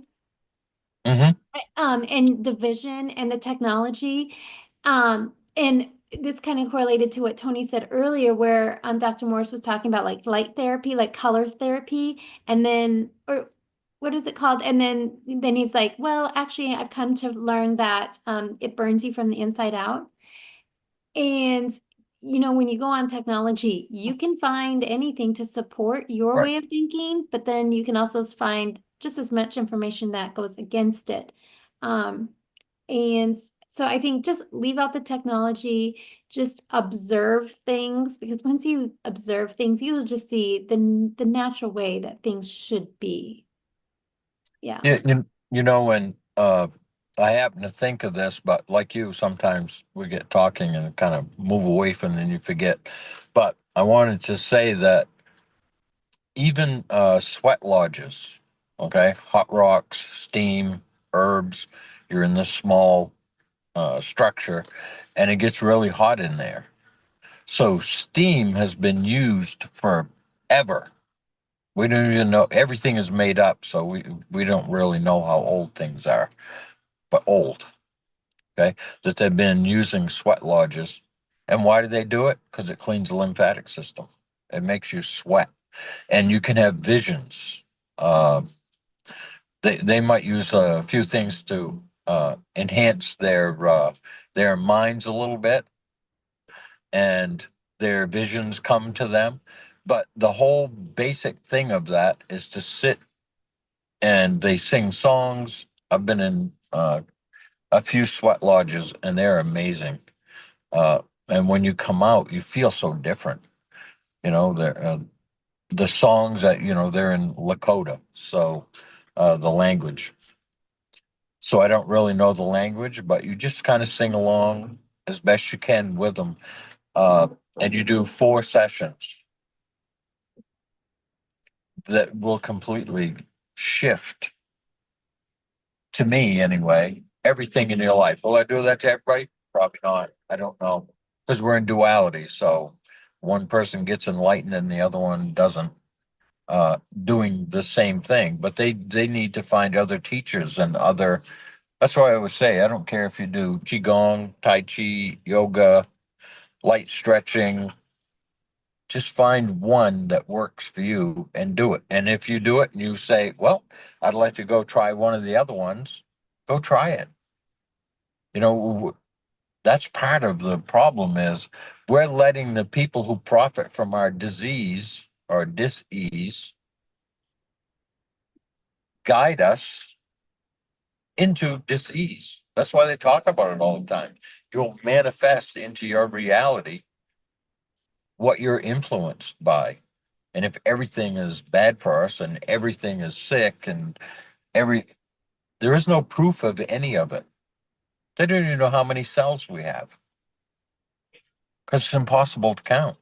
Mm-hmm. and division and the technology. And this kind of correlated to what Toni said earlier, where Dr. Morse was talking about like light therapy, like color therapy, and then or what is it called? And then he's like, well, actually, I've come to learn that it burns you from the inside out. And when you go on technology, you can find anything to support your Right. way of thinking, but then you can also find just as much information that goes against it. Um, and so I think just leave out the technology, just observe things, because once you observe things, you'll just see the natural way that things should be. Yeah. And I happen to think of this, but like you, sometimes we get talking and kind of move away from it and you forget. But I wanted to say that even sweat lodges, okay, hot rocks, steam, herbs, you're in this small structure and it gets really hot in there. So steam has been used forever. We don't even know, everything is made up, so we don't really know how old things are, but old, okay, that they've been using sweat lodges. And why do they do it? Because it cleans the lymphatic system. It makes you sweat, and you can have visions. Uh, they might use a few things to enhance their minds a little bit, and their visions come to them. But the whole basic thing of that is to sit and they sing songs. I've been in a few sweat lodges, and they're amazing. Uh, and when you come out, you feel so different. They're, the songs that they're in Lakota, so the language. So I don't really know the language, but you just kind of sing along as best you can with them, uh, and you do 4 sessions that will completely shift, to me anyway, everything in your life. Will I do that to everybody? Probably not. I don't know. Because we're in duality. So one person gets enlightened and the other one doesn't, doing the same thing. But they need to find other teachers and other. That's why I always say I don't care if you do Qigong, Tai Chi, yoga, light stretching. Just find one that works for you and do it. And if you do it and you say, well, I'd like to go try one of the other ones, go try it. You know, that's part of the problem is we're letting the people who profit from our disease or dis-ease guide us into dis-ease. That's why they talk about it all the time. You'll manifest into your reality what you're influenced by. And if everything is bad for us and everything is sick and there is no proof of any of it. They don't even know how many cells we have because it's impossible to count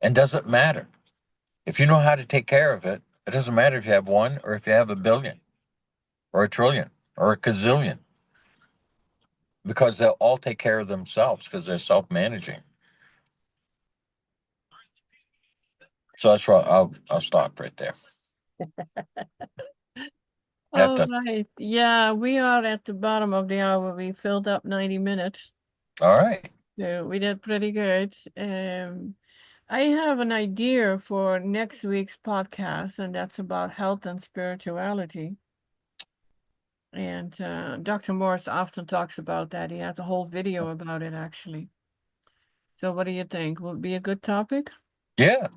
and doesn't matter. If you know how to take care of it, it doesn't matter if you have one or if you have a billion or a trillion or a gazillion, because they'll all take care of themselves because they're self-managing. So that's right. I'll stop right there. Have All to. right. Yeah, we are at the bottom of the hour. We filled up 90 minutes. All right. So we did pretty good. I have an idea for next week's podcast, and that's about health and spirituality. And Dr. Morse often talks about that. He has a whole video about it, actually. So what do you think? Would be a good topic? Yeah,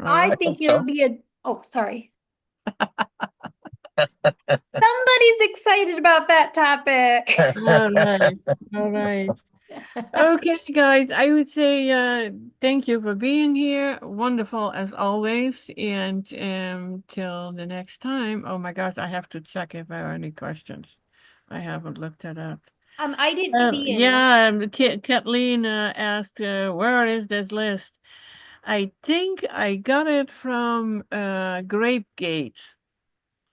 All I I right. think think it'll so. be sorry. Somebody's excited about that topic. All right. All right. Okay, guys, I would say thank you for being here. Wonderful as always. And till the next time. Oh my gosh, I have to check if there are any questions. I haven't looked it up. I didn't see any. Yeah, Kathleen asked, where is this list? I think I got it from Grapegate,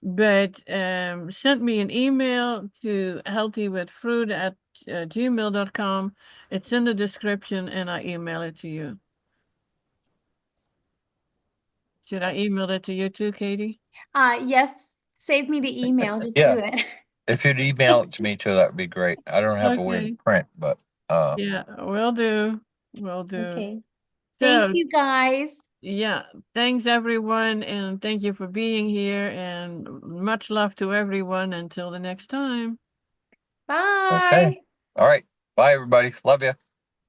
but sent me an email to healthywithfruit at gmail.com. It's in the description and I email it to you. Should I email it to you too, Katie? Yes, save me the email. Just do Yeah, it. if you'd email it to me too, that would be great. I don't have a way to Okay. print, but Yeah, will do. Will do. Okay. Thanks, So, you guys. yeah, thanks everyone, and thank you for being here, and much love to everyone until the next time. okay. Bye. All right. Bye, everybody. Love you.